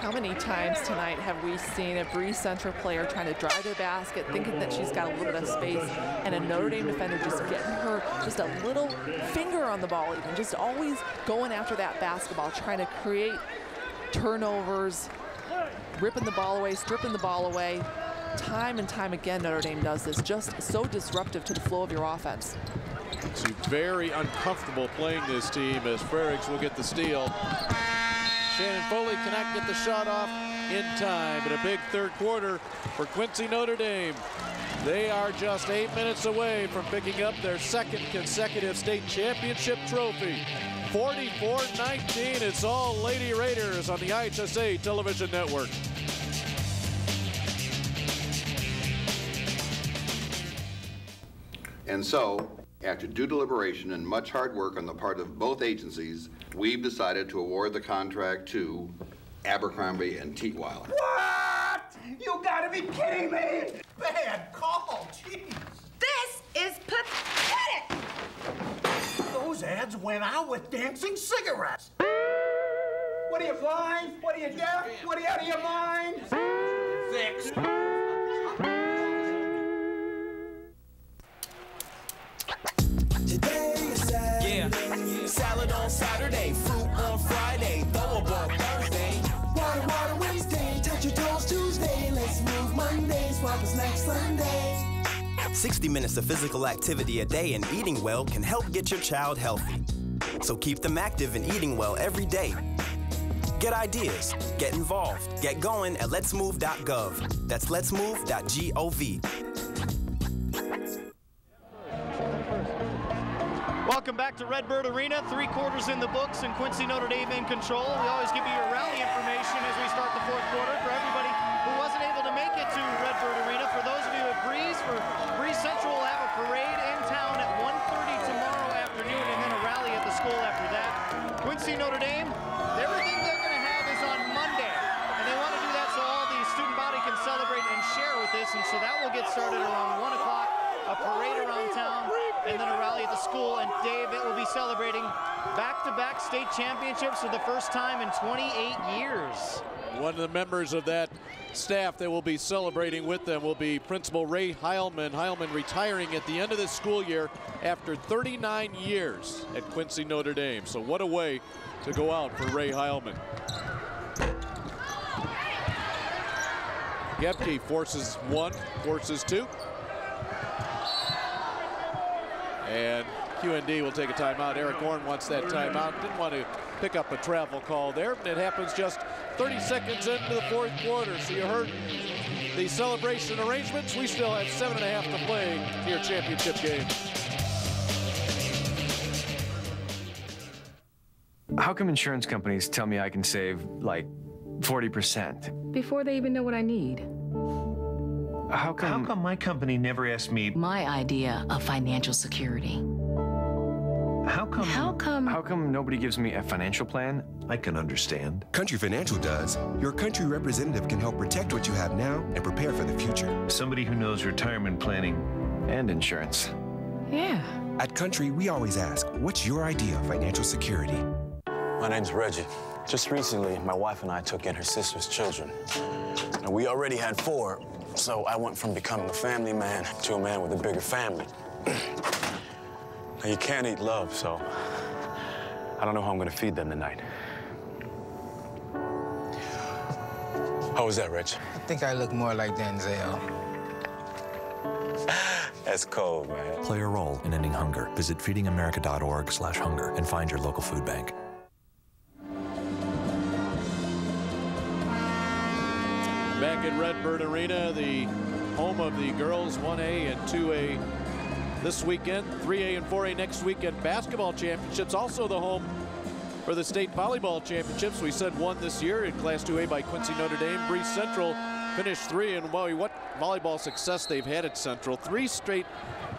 How many times tonight have we seen a Breese Central player trying to drive the basket, thinking that she's got a little bit of space, and a Notre Dame defender just getting her just a little finger on the ball even, just always going after that basketball, trying to create turnovers, ripping the ball away, stripping the ball away. Time and time again, Notre Dame does this, just so disruptive to the flow of your offense. She's very uncomfortable playing this team as Frerichs will get the steal. Shannon Foley cannot get the shot off in time, but a big third quarter for Quincy Notre Dame. They are just 8 minutes away from picking up their 2nd consecutive state championship trophy. 44-19, it's all Lady Raiders on the IHSA television network. And so, after due deliberation and much hard work on the part of both agencies, we've decided to award the contract to Abercrombie and Tietweiler. What? You gotta be kidding me! Bad call, jeez. This is pathetic! Those ads went out with dancing cigarettes. What are you, blind? What are you, deaf? What are you, out of your mind? Fixed. 60 minutes of physical activity a day and eating well can help get your child healthy. So keep them active and eating well every day. Get ideas, get involved, get going at letsmove.gov. That's letsmove.gov. Welcome back to Redbird Arena. 3/4 in the books and Quincy Notre Dame in control. We always give you your rally information as we start the 4th quarter for everybody who wasn't able to make it to Redbird Arena. For those of you at Breese, Breese Central will have a parade in town at 1:30 tomorrow afternoon and then a rally at the school after that. Quincy Notre Dame, everything they're going to have is on Monday. And they want to do that so all the student body can celebrate and share with this. And so that will get started around 1 o'clock. A parade around town, and then a rally at the school. And Dave, it will be celebrating back-to-back state championships for the first time in 28 years. One of the members of that staff that will be celebrating with them will be Principal Ray Heilman. Heilman retiring at the end of this school year after 39 years at Quincy Notre Dame. So what a way to go out for Ray Heilman. Gebke forces 1, forces 2. And QND will take a timeout. Eric Horn wants that timeout. Didn't want to pick up a travel call there, but it happens just 30 seconds into the 4th quarter. So you heard the celebration arrangements. We still have 7.5 to play in your championship game. How come insurance companies tell me I can save like 40%? Before they even know what I need. How come my company never asked me my idea of financial security? How come nobody gives me a financial plan? I can understand. Country Financial does. Your country representative can help protect what you have now and prepare for the future. Somebody who knows retirement planning and insurance. Yeah. At Country, we always ask, what's your idea of financial security? My name's Reggie. Just recently, my wife and I took in her sister's children. And we already had 4. So I went from becoming a family man to a man with a bigger family. Now, you can't eat love, so I don't know how I'm gonna feed them tonight. How was that, Rich? I think I look more like Denzel. That's cold, man. Play a role in ending hunger. Visit feedingamerica.org/hunger and find your local food bank. Back at Redbird Arena, the home of the girls 1A and 2A this weekend, 3A and 4A next weekend. Basketball championships, also the home for the state volleyball championships. We said 1 this year in Class 2A by Quincy Notre Dame. Breese Central finished 3, and well, what volleyball success they've had at Central. 3 straight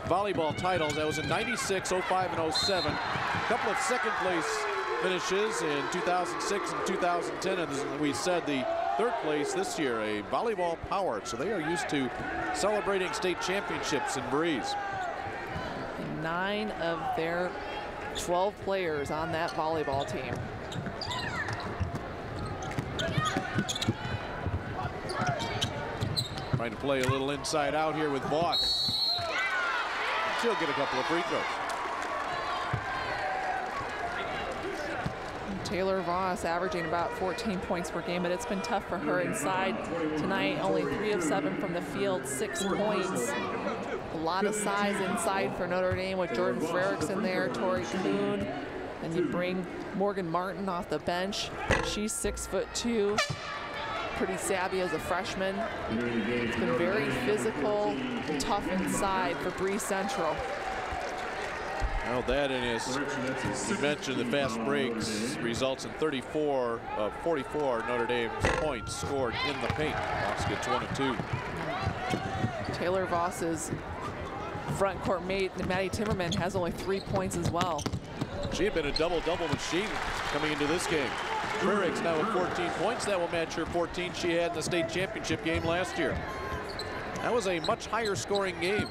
volleyball titles. That was in 96, 05, and 07. A couple of second place finishes in 2006 and 2010, and as we said, the 3rd place this year, a volleyball power. So they are used to celebrating state championships in Breese. 9 of their 12 players on that volleyball team. Trying to play a little inside out here with Voss. She'll get a couple of free throws. Taylor Voss averaging about 14 points per game, but it's been tough for her inside tonight. Only 3 of 7 from the field, 6 points. A lot of size inside for Notre Dame with Jordan Frericks in there, Tory Kuhn, and you bring Morgan Martin off the bench. She's 6'2", pretty savvy as a freshman. It's been very physical, tough inside for Breese Central. Well, that and as you mentioned, the fast breaks results in 34 of 44 Notre Dame's points scored in the paint. Voss gets 1 of 2. Taylor Voss's front court mate, Maddie Timmerman, has only 3 points as well. She had been a double-double machine coming into this game. Frericks now with 14 points. That will match her 14 she had in the state championship game last year. That was a much higher scoring game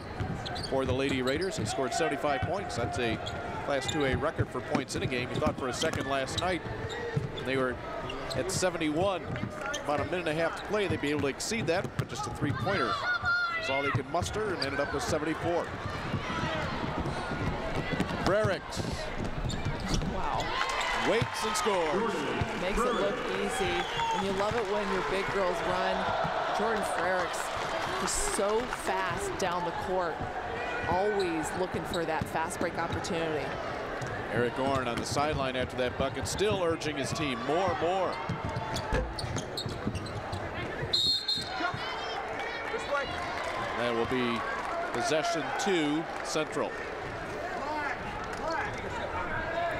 for the Lady Raiders. They scored 75 points. That's a Class 2A record for points in a game. You thought for a second last night they were at 71. About a minute and a half to play, they'd be able to exceed that, but just a 3-pointer. That's all they could muster, and ended up with 74. Frericks. Wow. Waits and scores. Makes it look easy. And you love it when your big girls run. Jordan Frericks is so fast down the court. always looking for that fast break opportunity. Eric Orn on the sideline after that bucket, still urging his team, more. That will be possession 2, Central.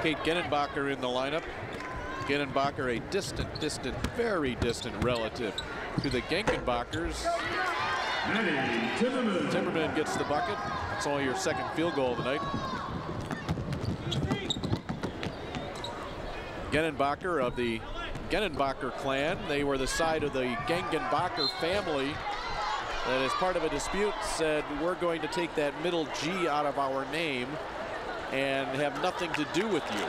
Kate Gengenbacher in the lineup. Gengenbacher, a distant, very distant relative to the Gengenbachers. Timmerman gets the bucket. That's only your second field goal tonight. Gengenbacher of the Gengenbacher clan. They were the side of the Gangenbacher family that, as part of a dispute, said we're going to take that middle G out of our name and have nothing to do with you.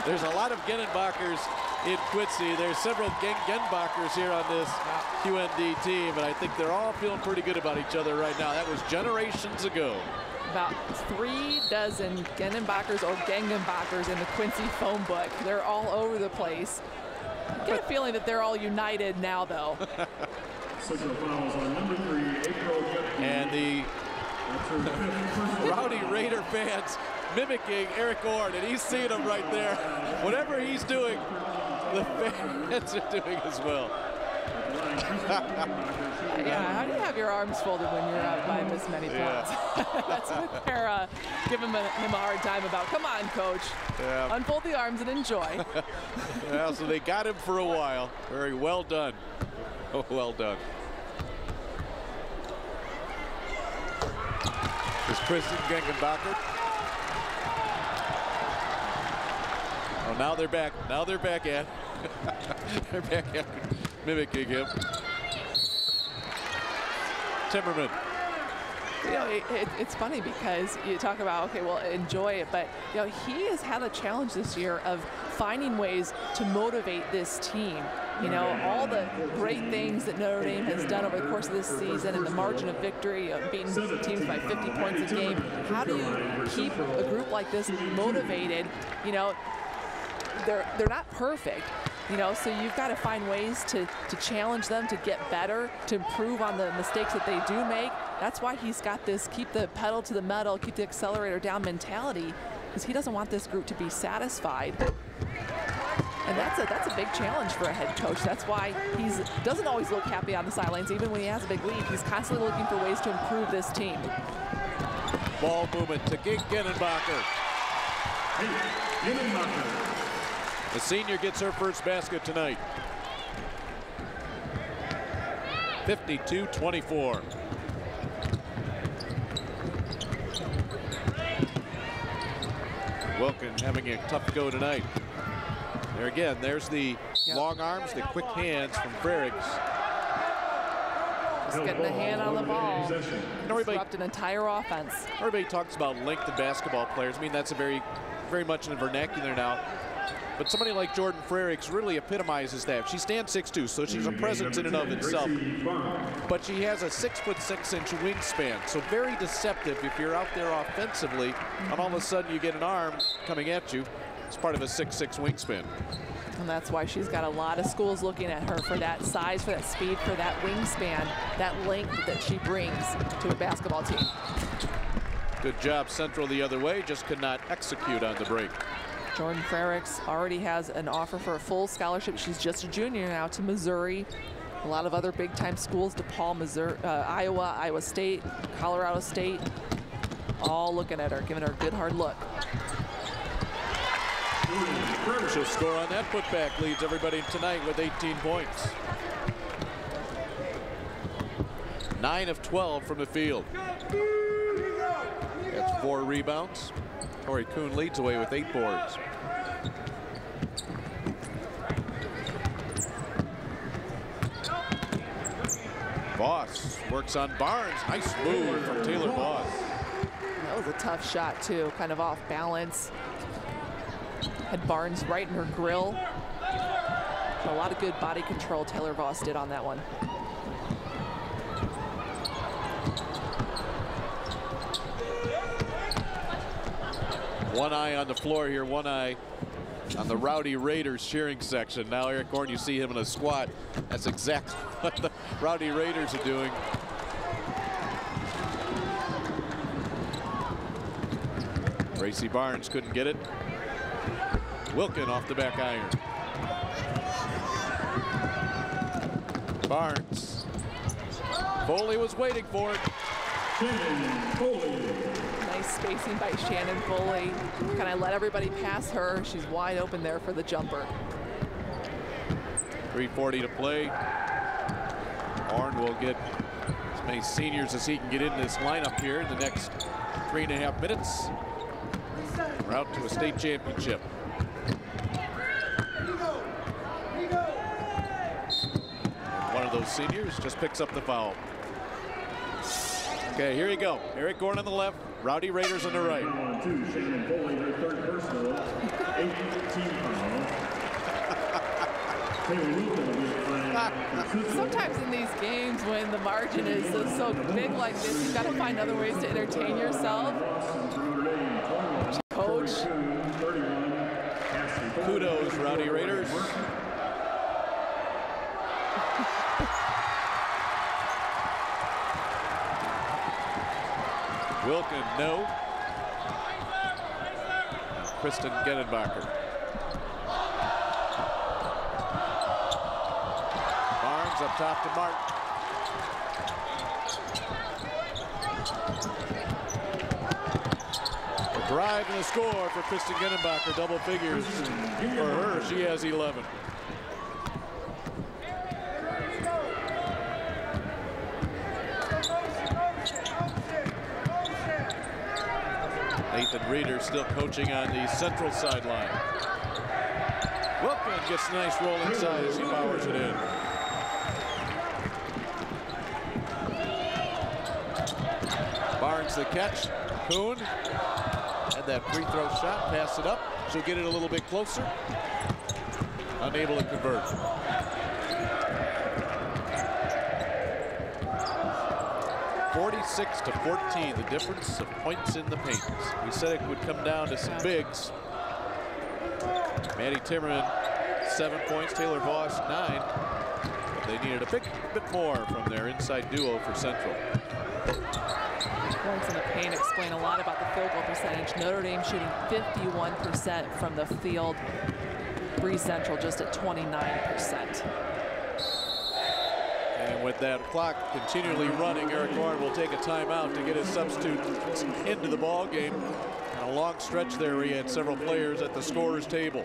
There's a lot of Gengenbachers in Quincy. There's several Gengenbachers here on this QND team, and I think they're all feeling pretty good about each other right now. That was generations ago. About 3 dozen Gengenbachers or Gangenbachers in the Quincy phone book. They're all over the place. I get a feeling that they're all united now, though. And the Rowdy Raider fans mimicking Eric Orn, and he's seeing him right there. Whatever he's doing, the fans are doing as well. Yeah, how do you have your arms folded when you're out by this many points? That's what they're giving him a hard time about. Come on, coach. Yeah. Unfold the arms and enjoy. Yeah, so they got him for a while. Very well done. Oh, well done. Is Kristen Gengenbacher. Oh, now they're back. Now they're back at. They're back at mimicking him. Timmerman. You know, it's funny because you talk about, okay, well, enjoy it, but, you know, he has had a challenge this year of finding ways to motivate this team. You know, all the great things that Notre Dame has done over the course of this season and the margin of victory, beating teams by 50 points a game. How do you keep a group like this motivated? You know, they're not perfect. You know, so you've got to find ways to challenge them, to get better, to improve on the mistakes that they do make. That's why he's got this keep the pedal to the metal, keep the accelerator down mentality, because he doesn't want this group to be satisfied. And that's a big challenge for a head coach. That's why he doesn't always look happy on the sidelines. Even when he has a big lead, he's constantly looking for ways to improve this team. Ball movement to Gengenbacher. The senior gets her first basket tonight. 52-24. Wilkin having a tough go tonight. There again, there's the long arms, the quick hands from Frericks. Just getting a hand on the ball. Disrupt an entire offense. Everybody talks about length of basketball players. I mean, that's a very much in the vernacular now. But somebody like Jordan Frericks really epitomizes that. She stands 6'2", so she's a presence in and of itself. But she has a 6'6" wingspan, so very deceptive if you're out there offensively, and all of a sudden you get an arm coming at you. It's part of a 6'6" wingspan. And that's why she's got a lot of schools looking at her for that size, for that speed, for that wingspan, that length that she brings to a basketball team. Good job, Central the other way, just could not execute on the break. Jordan Frericks already has an offer for a full scholarship. She's just a junior now to Missouri. A lot of other big-time schools, DePaul, Missouri, Iowa, Iowa State, Colorado State, all looking at her, giving her a good hard look. She'll score on that putback, leads everybody tonight with 18 points. 9 of 12 from the field. That's 4 rebounds. Tory Kuhn leads away with 8 boards. Voss works on Barnes. Nice move from Taylor Voss. That was a tough shot, too, kind of off balance. Had Barnes right in her grill. A lot of good body control Taylor Voss did on that one. One eye on the floor here, one eye on the Rowdy Raiders cheering section. Now Eric Orn, you see him in a squat. That's exactly what the Rowdy Raiders are doing. Gracie Barnes couldn't get it. Wilkin off the back iron. Barnes. Foley was waiting for it. Nice spacing by Shannon Foley. Kind of let everybody pass her. She's wide open there for the jumper. 3:40 to play. Horn will get as many seniors as he can get into this lineup here in the next 3.5 minutes. We're out to a state championship. One of those seniors just picks up the foul. Okay, here you go. Eric Gorn on the left, Rowdy Raiders on the right. Sometimes in these games when the margin is so big like this, you've got to find other ways to entertain yourself. Coach. Kudos, Rowdy Raiders. Wilkin, no. Kristen Gengenbacher. Barnes up top to Martin. A drive and a score for Kristen Gengenbacher. Double figures for her. She has 11. Nathan Reeder still coaching on the central sideline. Wilkin gets a nice roll inside as he powers it in. Barnes the catch. Kuhn had that free throw shot, pass it up. She'll get it a little bit closer. Unable to convert. (46-14), the difference of points in the paint. We said it would come down to some bigs. Maddie Timmerman, 7 points. Taylor Voss, 9. But they needed a bit more from their inside duo for Central. Points in the paint explain a lot about the field goal percentage. Notre Dame shooting 51% from the field. Breese Central just at 29%. And with that clock continually running, Eric Horn will take a timeout to get his substitute into the ball game. And a long stretch there, he had several players at the scorer's table.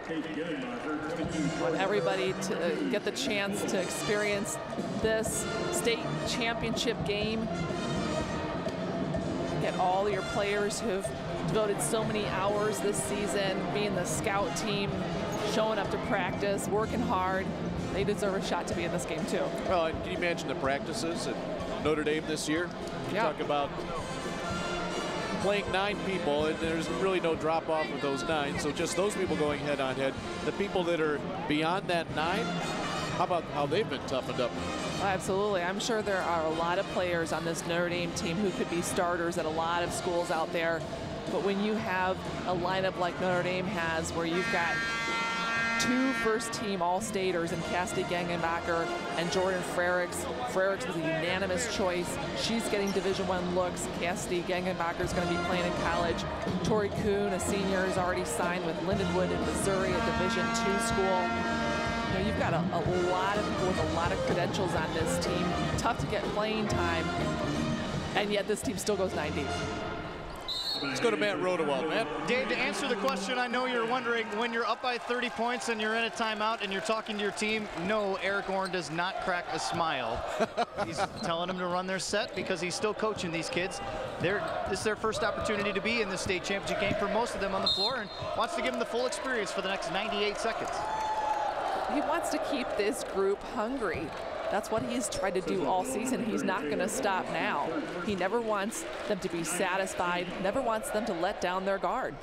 Want everybody to get the chance to experience this state championship game. Get all your players who've devoted so many hours this season, being the scout team, showing up to practice, working hard. They deserve a shot to be in this game too. Well, can you imagine the practices at Notre Dame this year? You talk about playing 9 people, and there's really no drop off with those 9. So just those people going head on head. The people that are beyond that 9, how about how they've been toughened up? Absolutely. I'm sure there are a lot of players on this Notre Dame team who could be starters at a lot of schools out there. But when you have a lineup like Notre Dame has, where you've got 2 first-team All-Staters in Cassidy Gangenbacher and Jordan Frericks. Frericks was a unanimous choice. She's getting Division I looks. Cassidy Gangenbacher is going to be playing in college. Tory Kuhn, a senior, is already signed with Lindenwood in Missouri, a Division II school. You know, you've got a lot of people with a lot of credentials on this team. Tough to get playing time, and yet this team still goes 9 deep. Let's go to Matt Rodewald. Matt? Dave, to answer the question, I know you're wondering, when you're up by 30 points and you're in a timeout and you're talking to your team, no, Eric Horn does not crack a smile. He's telling them to run their set because he's still coaching these kids. This is their first opportunity to be in the state championship game for most of them on the floor, and wants to give them the full experience for the next 98 seconds. He wants to keep this group hungry. That's what he's tried to do all season. He's not going to stop now. He never wants them to be satisfied, never wants them to let down their guard.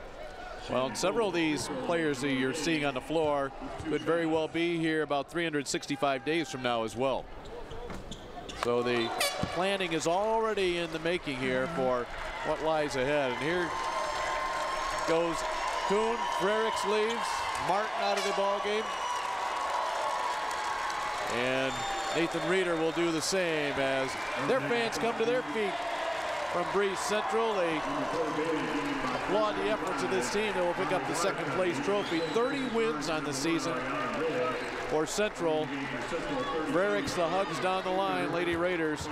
Well, several of these players that you're seeing on the floor could very well be here about 365 days from now as well. So the planning is already in the making here for what lies ahead. And here goes Kuhn. Frericks leaves. Martin out of the ball game. And Nathan Reeder will do the same as their fans come to their feet from Breese Central. They applaud the efforts of this team that will pick up the second place trophy. 30 wins on the season for Central. Frericks, the hugs down the line. Lady Raiders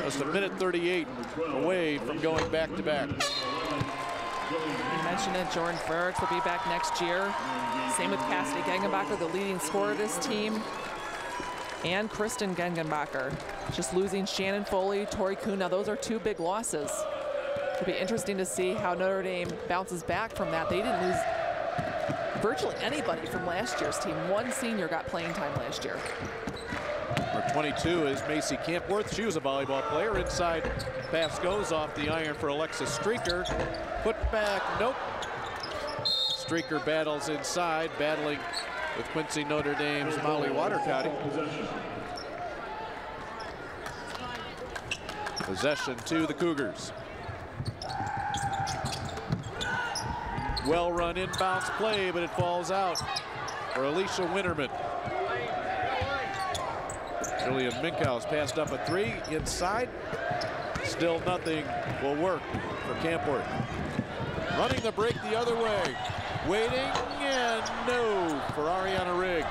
just a minute 38 away from going back-to-back. You mentioned it, Jordan Frericks will be back next year. Same with Cassidy Gangenbacher, the leading scorer of this team. And Kristen Gengenbacher. Just losing Shannon Foley, Tory Kuhn. Now those are two big losses. It'll be interesting to see how Notre Dame bounces back from that. They didn't lose virtually anybody from last year's team. One senior got playing time last year. Number 22 is Macy Campworth. She was a volleyball player. Inside pass goes off the iron for Alexis Streaker. Put back, nope. Streaker battles inside, battling with Quincy Notre Dame's Molly Watercotty. Possession to the Cougars. Well run inbounds play, but it falls out for Alicia Winterman. Julian Minkhouse passed up a three inside. Still nothing will work for Campworth. Running the break the other way. Waiting, and no for Ariana Rigg.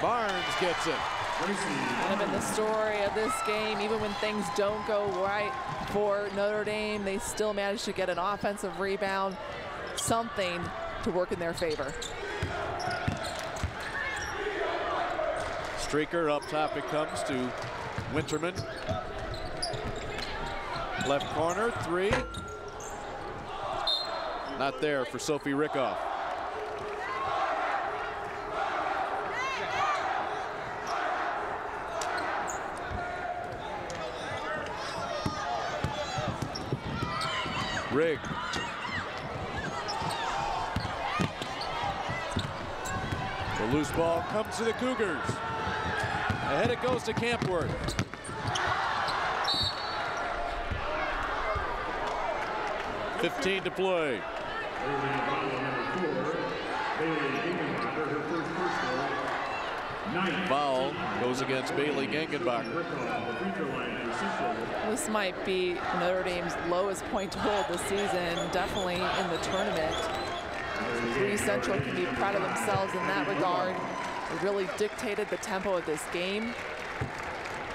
Barnes gets it. Kind of been the story of this game. Even when things don't go right for Notre Dame, they still manage to get an offensive rebound. Something to work in their favor. Streaker up top, it comes to Winterman. Left corner, three. Not there for Sophie Rickoff. Rigg. The loose ball comes to the Cougars. Ahead it goes to Campworth. .15 to play. Foul goes against Bailey Gangenbacher. This might be Notre Dame's lowest point total this season, definitely in the tournament. Breese Central can be proud of themselves in that regard. They really dictated the tempo of this game,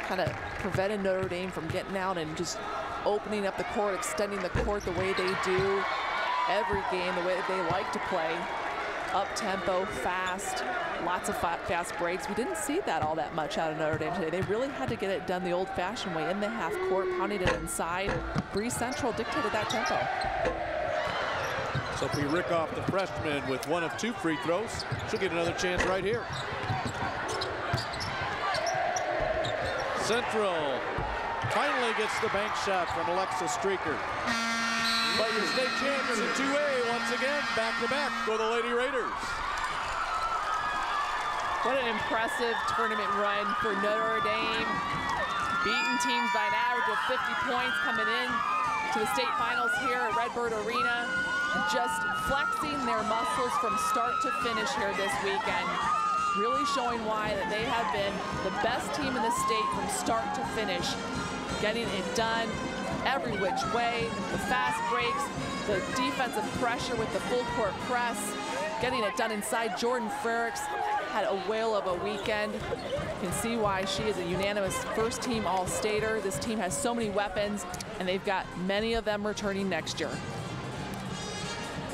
kind of prevented Notre Dame from getting out and just opening up the court, extending the court the way they do every game, the way they like to play. Up-tempo, fast, lots of fast breaks. We didn't see that all that much out of Notre Dame today. They really had to get it done the old-fashioned way, in the half court, pounding it inside. Breese Central dictated that tempo. Sophie Rickoff, the freshman, with 1 of 2 free throws. She'll get another chance right here. Central finally gets the bank shot from Alexis Streaker. But your state champions in 2A once again, back-to-back for the Lady Raiders. What an impressive tournament run for Notre Dame. Beating teams by an average of 50 points, coming in to the state finals here at Redbird Arena. And just flexing their muscles from start to finish here this weekend. Really showing why that they have been the best team in the state from start to finish. Getting it done every which way, the fast breaks, the defensive pressure with the full court press, getting it done inside. Jordan Frericks had a whale of a weekend. You can see why she is a unanimous first team All-Stater. This team has so many weapons, and they've got many of them returning next year.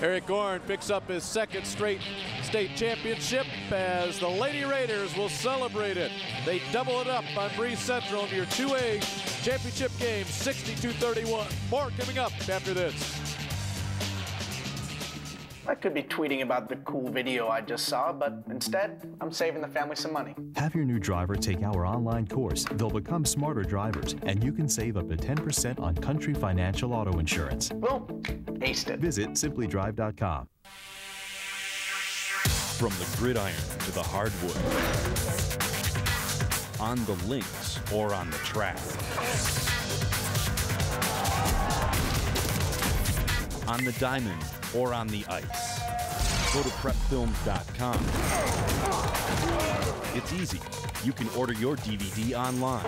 Eric Gorn picks up his second straight state championship as the Lady Raiders will celebrate it. They double it up on Breese Central in your 2A championship game, 62-31. More coming up after this. I could be tweeting about the cool video I just saw, but instead, I'm saving the family some money. Have your new driver take our online course. They'll become smarter drivers, and you can save up to 10% on Country Financial Auto Insurance. Well, aced it. Visit simplydrive.com. From the gridiron to the hardwood, on the links or on the track, on the diamond or on the ice. Go to prepfilms.com. It's easy. You can order your DVD online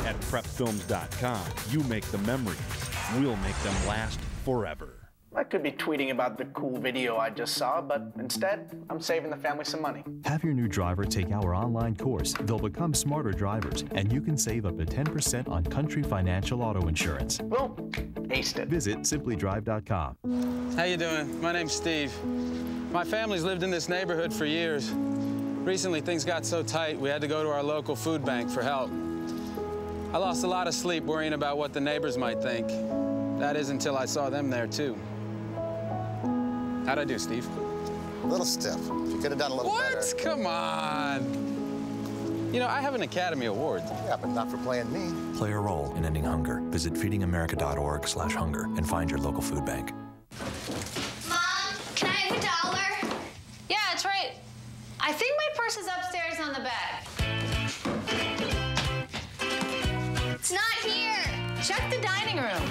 at PrepFilms.com. You make the memories. We'll make them last forever. I could be tweeting about the cool video I just saw, but instead, I'm saving the family some money. Have your new driver take our online course. They'll become smarter drivers, and you can save up to 10% on country financial auto insurance. Well, aced it. Visit simplydrive.com. How you doing? My name's Steve. My family's lived in this neighborhood for years. Recently, things got so tight, we had to go to our local food bank for help. I lost a lot of sleep worrying about what the neighbors might think. That is until I saw them there, too. How'd I do, Steve? A little stiff. You could have done a little better. What? Come on. You know, I have an Academy Award. Yeah, but not for playing me. Play a role in ending hunger. Visit feedingamerica.org/hunger and find your local food bank. Mom, can I have $1? Yeah, it's right. I think my purse is upstairs on the bed. It's not here. Check the dining room.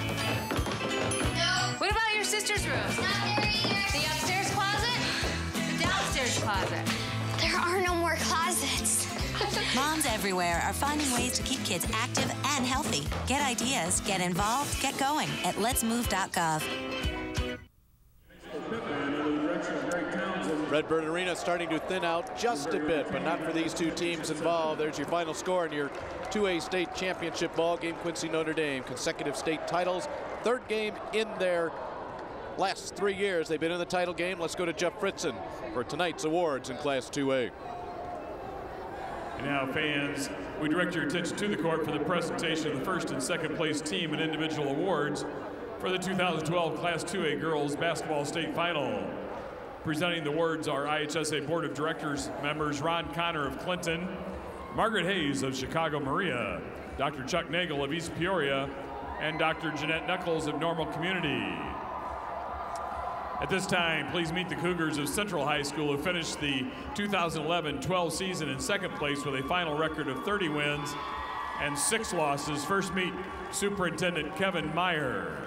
No. What about your sister's room? It's not there either. The upstairs closet? The downstairs closet? There are no more closets. Moms everywhere are finding ways to keep kids active and healthy. Get ideas, get involved, get going at letsmove.gov. Redbird Arena starting to thin out just a bit, but not for these two teams involved. There's your final score in your 2A state championship ball game. Quincy Notre Dame, consecutive state titles, third game in their last 3 years. They've been in the title game. Let's go to Jeff Fritzen for tonight's awards in Class 2A. And now, fans, we direct your attention to the court for the presentation of the first and second place team and individual awards for the 2012 Class 2A Girls Basketball State Final. Presenting the awards are IHSA Board of Directors members Ron Connor of Clinton, Margaret Hayes of Chicago Maria, Dr. Chuck Nagel of East Peoria, and Dr. Jeanette Knuckles of Normal Community. At this time, please meet the Cougars of Central High School, who finished the 2011-12 season in second place with a final record of 30 wins and 6 losses. First meet Superintendent Kevin Meyer.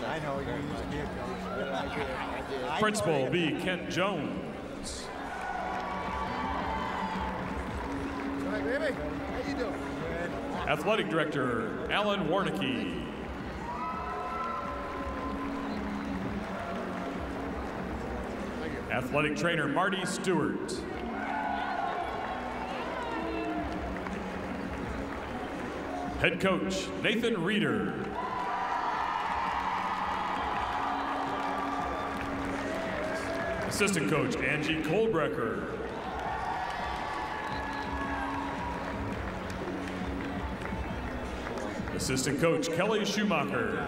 I know you used to be a coach. I did. Principal B. Kent Jones. Hi, baby. How you doing? Athletic Director Alan Warnicki. Athletic Trainer Marty Stewart. Head Coach Nathan Reeder. Assistant Coach Angie Kohlbrecker. Assistant Coach Kelly Schumacher.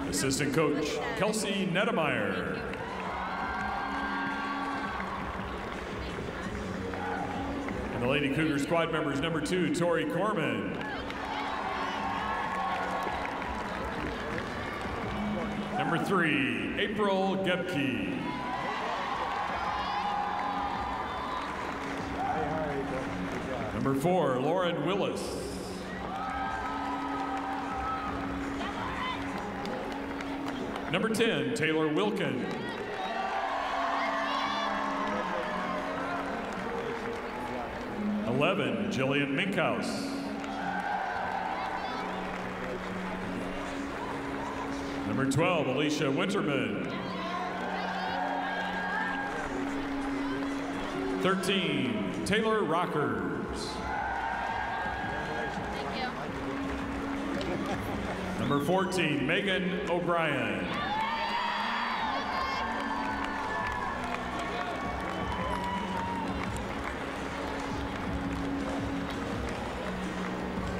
Assistant Coach Kelsey Nettemeyer. And the Lady Cougar squad members, number 2, Tory Kuhn. Number 3, April Gebke. Number 4, Lauren Willis. Number 10, Taylor Wilkin. (11) Jillian Minkhouse. Number 12, Alicia Winterman. 13, Taylor Rockers. Number 14, Megan O'Brien.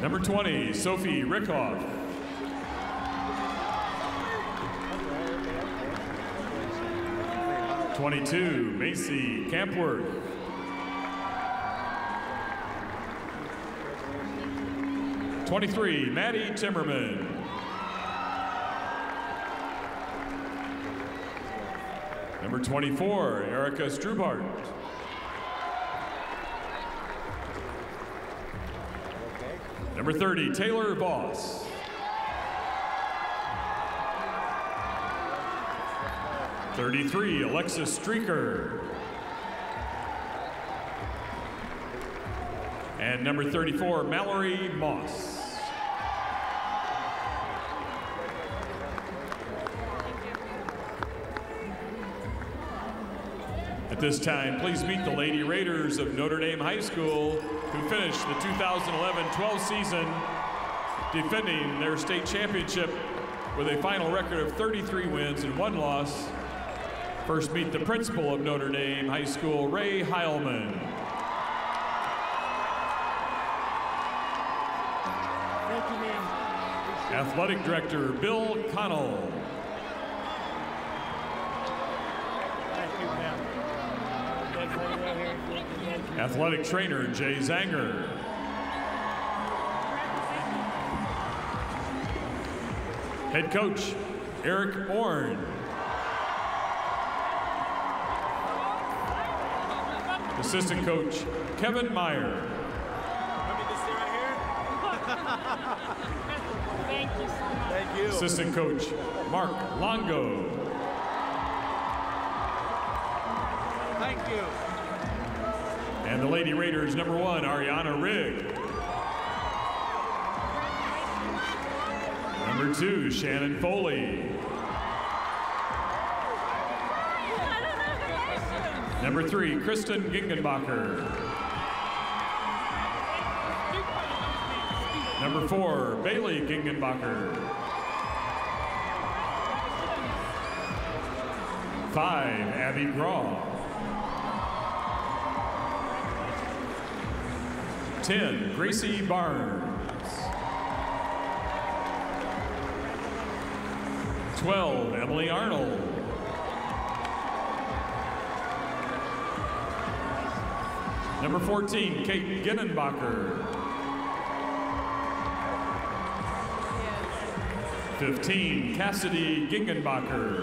Number 20, Sophie Rickhoff. (22) Macy Campworth. (23) Maddie Timmerman. Number 24, Erica Strubart. Number 30, Taylor Voss. 33, Alexis Streaker. And number 34, Mallory Moss. At this time, please meet the Lady Raiders of Notre Dame High School, who finished the 2011-12 season defending their state championship with a final record of 33 wins and 1 loss. First, meet the principal of Notre Dame High School, Ray Heilman. Thank you, ma'am. Athletic Director, Bill Connell. Athletic Trainer, Jay Zanger. Head Coach, Eric Orn. Assistant Coach, Kevin Meyer. Thank you so much. Thank you. Assistant Coach, Mark Longo. Thank you. And the Lady Raiders, number 1, Ariana Rigg. Number 2, Shannon Foley. Number 3, Kristen Gengenbacher. Number 4, Bailey Gengenbacher. 5, Abby Graw. 10, Gracie Barnes. 12, Emily Arnold. Number 14, Kate Gengenbacher. 15, Cassidy Gangenbacher.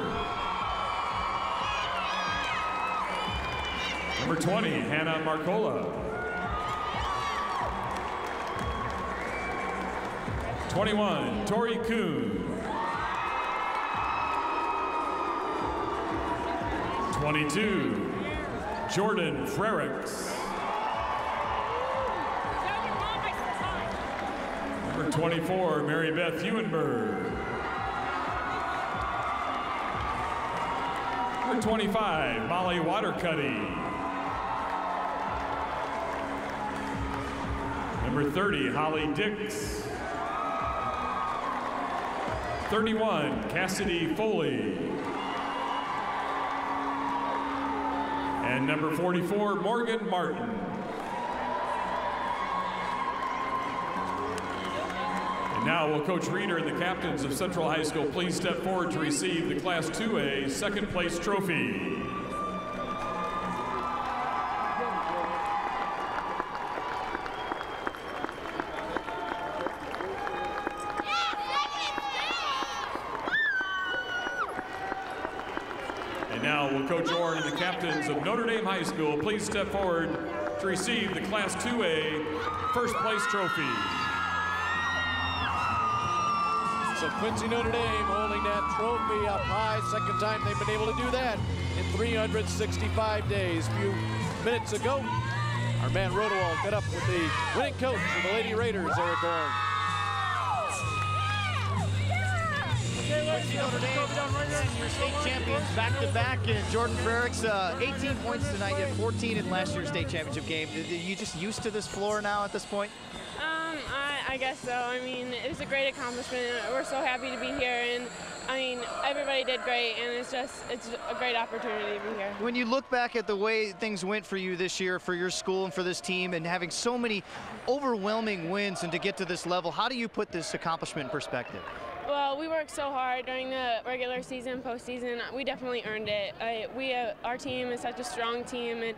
Number 20, Hannah Marcola. 21, Tory Kuhn. 22, Jordan Frericks. Number 24, Mary Beth Ewenberg. Number 25, Molly Watercutty. Number 30, Holly Dix. 31, Cassidy Foley. And number 44, Morgan Martin. And now will Coach Reeder and the captains of Central High School please step forward to receive the Class 2A second place trophy. And now will Coach Orr and the captains of Notre Dame High School please step forward to receive the Class 2A first place trophy. So Quincy Notre Dame holding that trophy up high. Second time they've been able to do that in 365 days. A few minutes ago, our man Rodewald got up with the winning coach of the Lady Raiders, Eric Orn. Quincy Notre Dame, your state champions back-to-back, and Jordan Frericks, 18 points tonight, you had 14 in last year's state championship game. Are you just used to this floor now at this point? I guess so. I mean, it was a great accomplishment. We're so happy to be here, and I mean, everybody did great, and it's a great opportunity to be here. When you look back at the way things went for you this year, for your school and for this team, and having so many overwhelming wins and to get to this level, how do you put this accomplishment in perspective? Well, we worked so hard during the regular season, postseason. We definitely earned it. Our team is such a strong team, and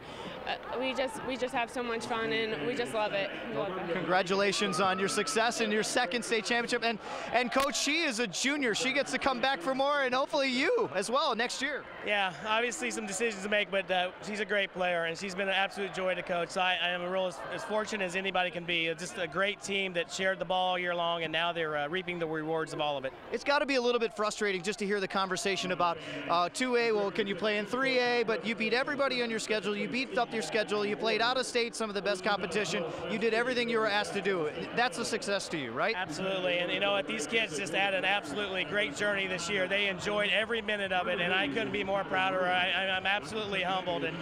we just have so much fun, and we just love it. Congratulations on your success in your second state championship. And Coach, she is a junior. She gets to come back for more, and hopefully you as well next year. Yeah, obviously some decisions to make, but she's a great player, and she's been an absolute joy to coach. So I am as fortunate as anybody can be. Just a great team that shared the ball all year long, and now they're reaping the rewards of all of it. it's got to be a little bit frustrating just to hear the conversation about 2A, well, can you play in 3A, but you beat everybody on your schedule, you beat up your schedule, you played out of state, some of the best competition, you did everything you were asked to do. That's a success to you, right? Absolutely, and you know what, these kids just had an absolutely great journey this year. They enjoyed every minute of it, and I couldn't be more prouder. I'm absolutely humbled, and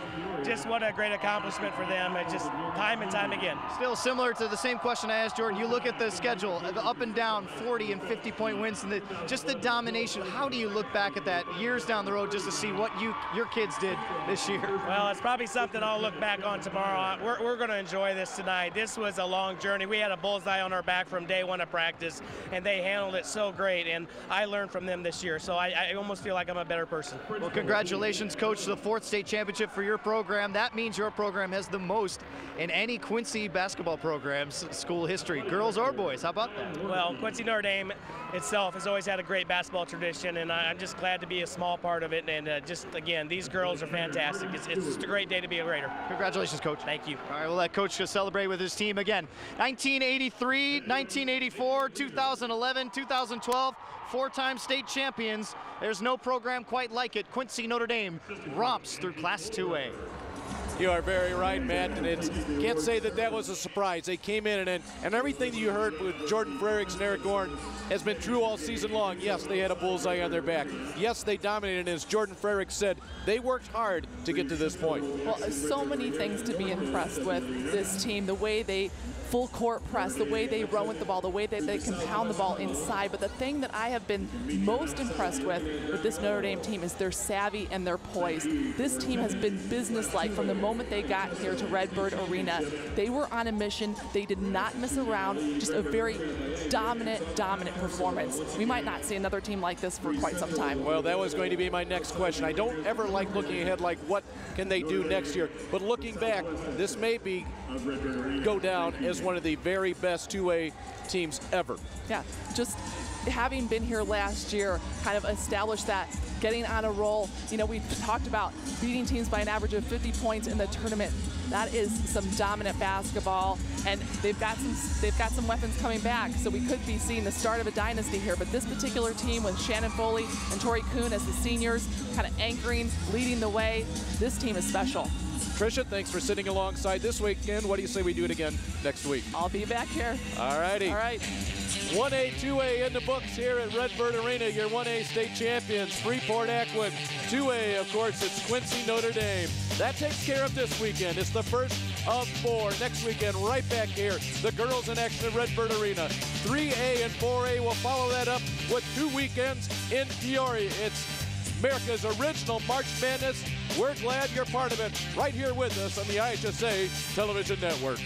just what a great accomplishment for them, just time and time again. Still similar to the same question I asked Jordan, you look at the schedule, the up and down 40 and 50-point wins, and just the domination. How do you look back at that years down the road just to see what your kids did this year? Well, it's probably something I'll look back on tomorrow. We're going to enjoy this tonight. This was a long journey. We had a bullseye on our back from day one of practice, and they handled it so great, and I learned from them this year, so I almost feel like I'm a better person. Well, congratulations, Coach, to the 4th state championship for your program. That means your program has the most in any Quincy basketball program's school history, girls or boys. How about that? Well, Quincy Notre Dame itself has always had a great basketball tradition, and I'm just glad to be a small part of it. And just, again, these girls are fantastic. It's just a great day to be a Raider. Congratulations, Coach. Thank you. All right, we'll let Coach celebrate with his team again. 1983, 1984, 2011, 2012, 4-time state champions. There's no program quite like it. Quincy Notre Dame romps through Class 2A. You are very right, Matt, and can't say that was a surprise. They came in, and everything that you heard with Jordan Frericks and Eric Gorn has been true all season long. Yes, they had a bullseye on their back. Yes, they dominated, and as Jordan Frericks said, they worked hard to get to this point. Well, so many things to be impressed with this team, the way they full court press, the way they run with the ball, the way that they can pound the ball inside. But the thing that I have been most impressed with this Notre Dame team is their savvy and their poise. This team has been businesslike from the moment they got here to Redbird Arena. They were on a mission. They did not mess around. Just a very dominant performance. We might not see another team like this for quite some time. Well, that was going to be my next question. I don't ever like looking ahead like what can they do next year. But looking back, this may go down as one of the very best 2A teams ever. Yeah, just having been here last year, kind of established that, getting on a roll. You know, we talked about beating teams by an average of 50 points in the tournament. That is some dominant basketball, and they've got some weapons coming back, so we could be seeing the start of a dynasty here. But this particular team with Shannon Foley and Tory Kuhn as the seniors, kind of anchoring, leading the way, this team is special. Tricia, thanks for sitting alongside this weekend. What do you say we do it again next week? I'll be back here. All righty. All right. 1A, 2A in the books here at Redbird Arena. Your 1A state champions, Freeport-Atwood. 2A, of course, it's Quincy Notre Dame. That takes care of this weekend. It's the first of 4. Next weekend, right back here, the girls in action at Redbird Arena. 3A and 4A will follow that up with 2 weekends in Peoria. It's America's original March Madness. We're glad you're part of it right here with us on the IHSA Television Network.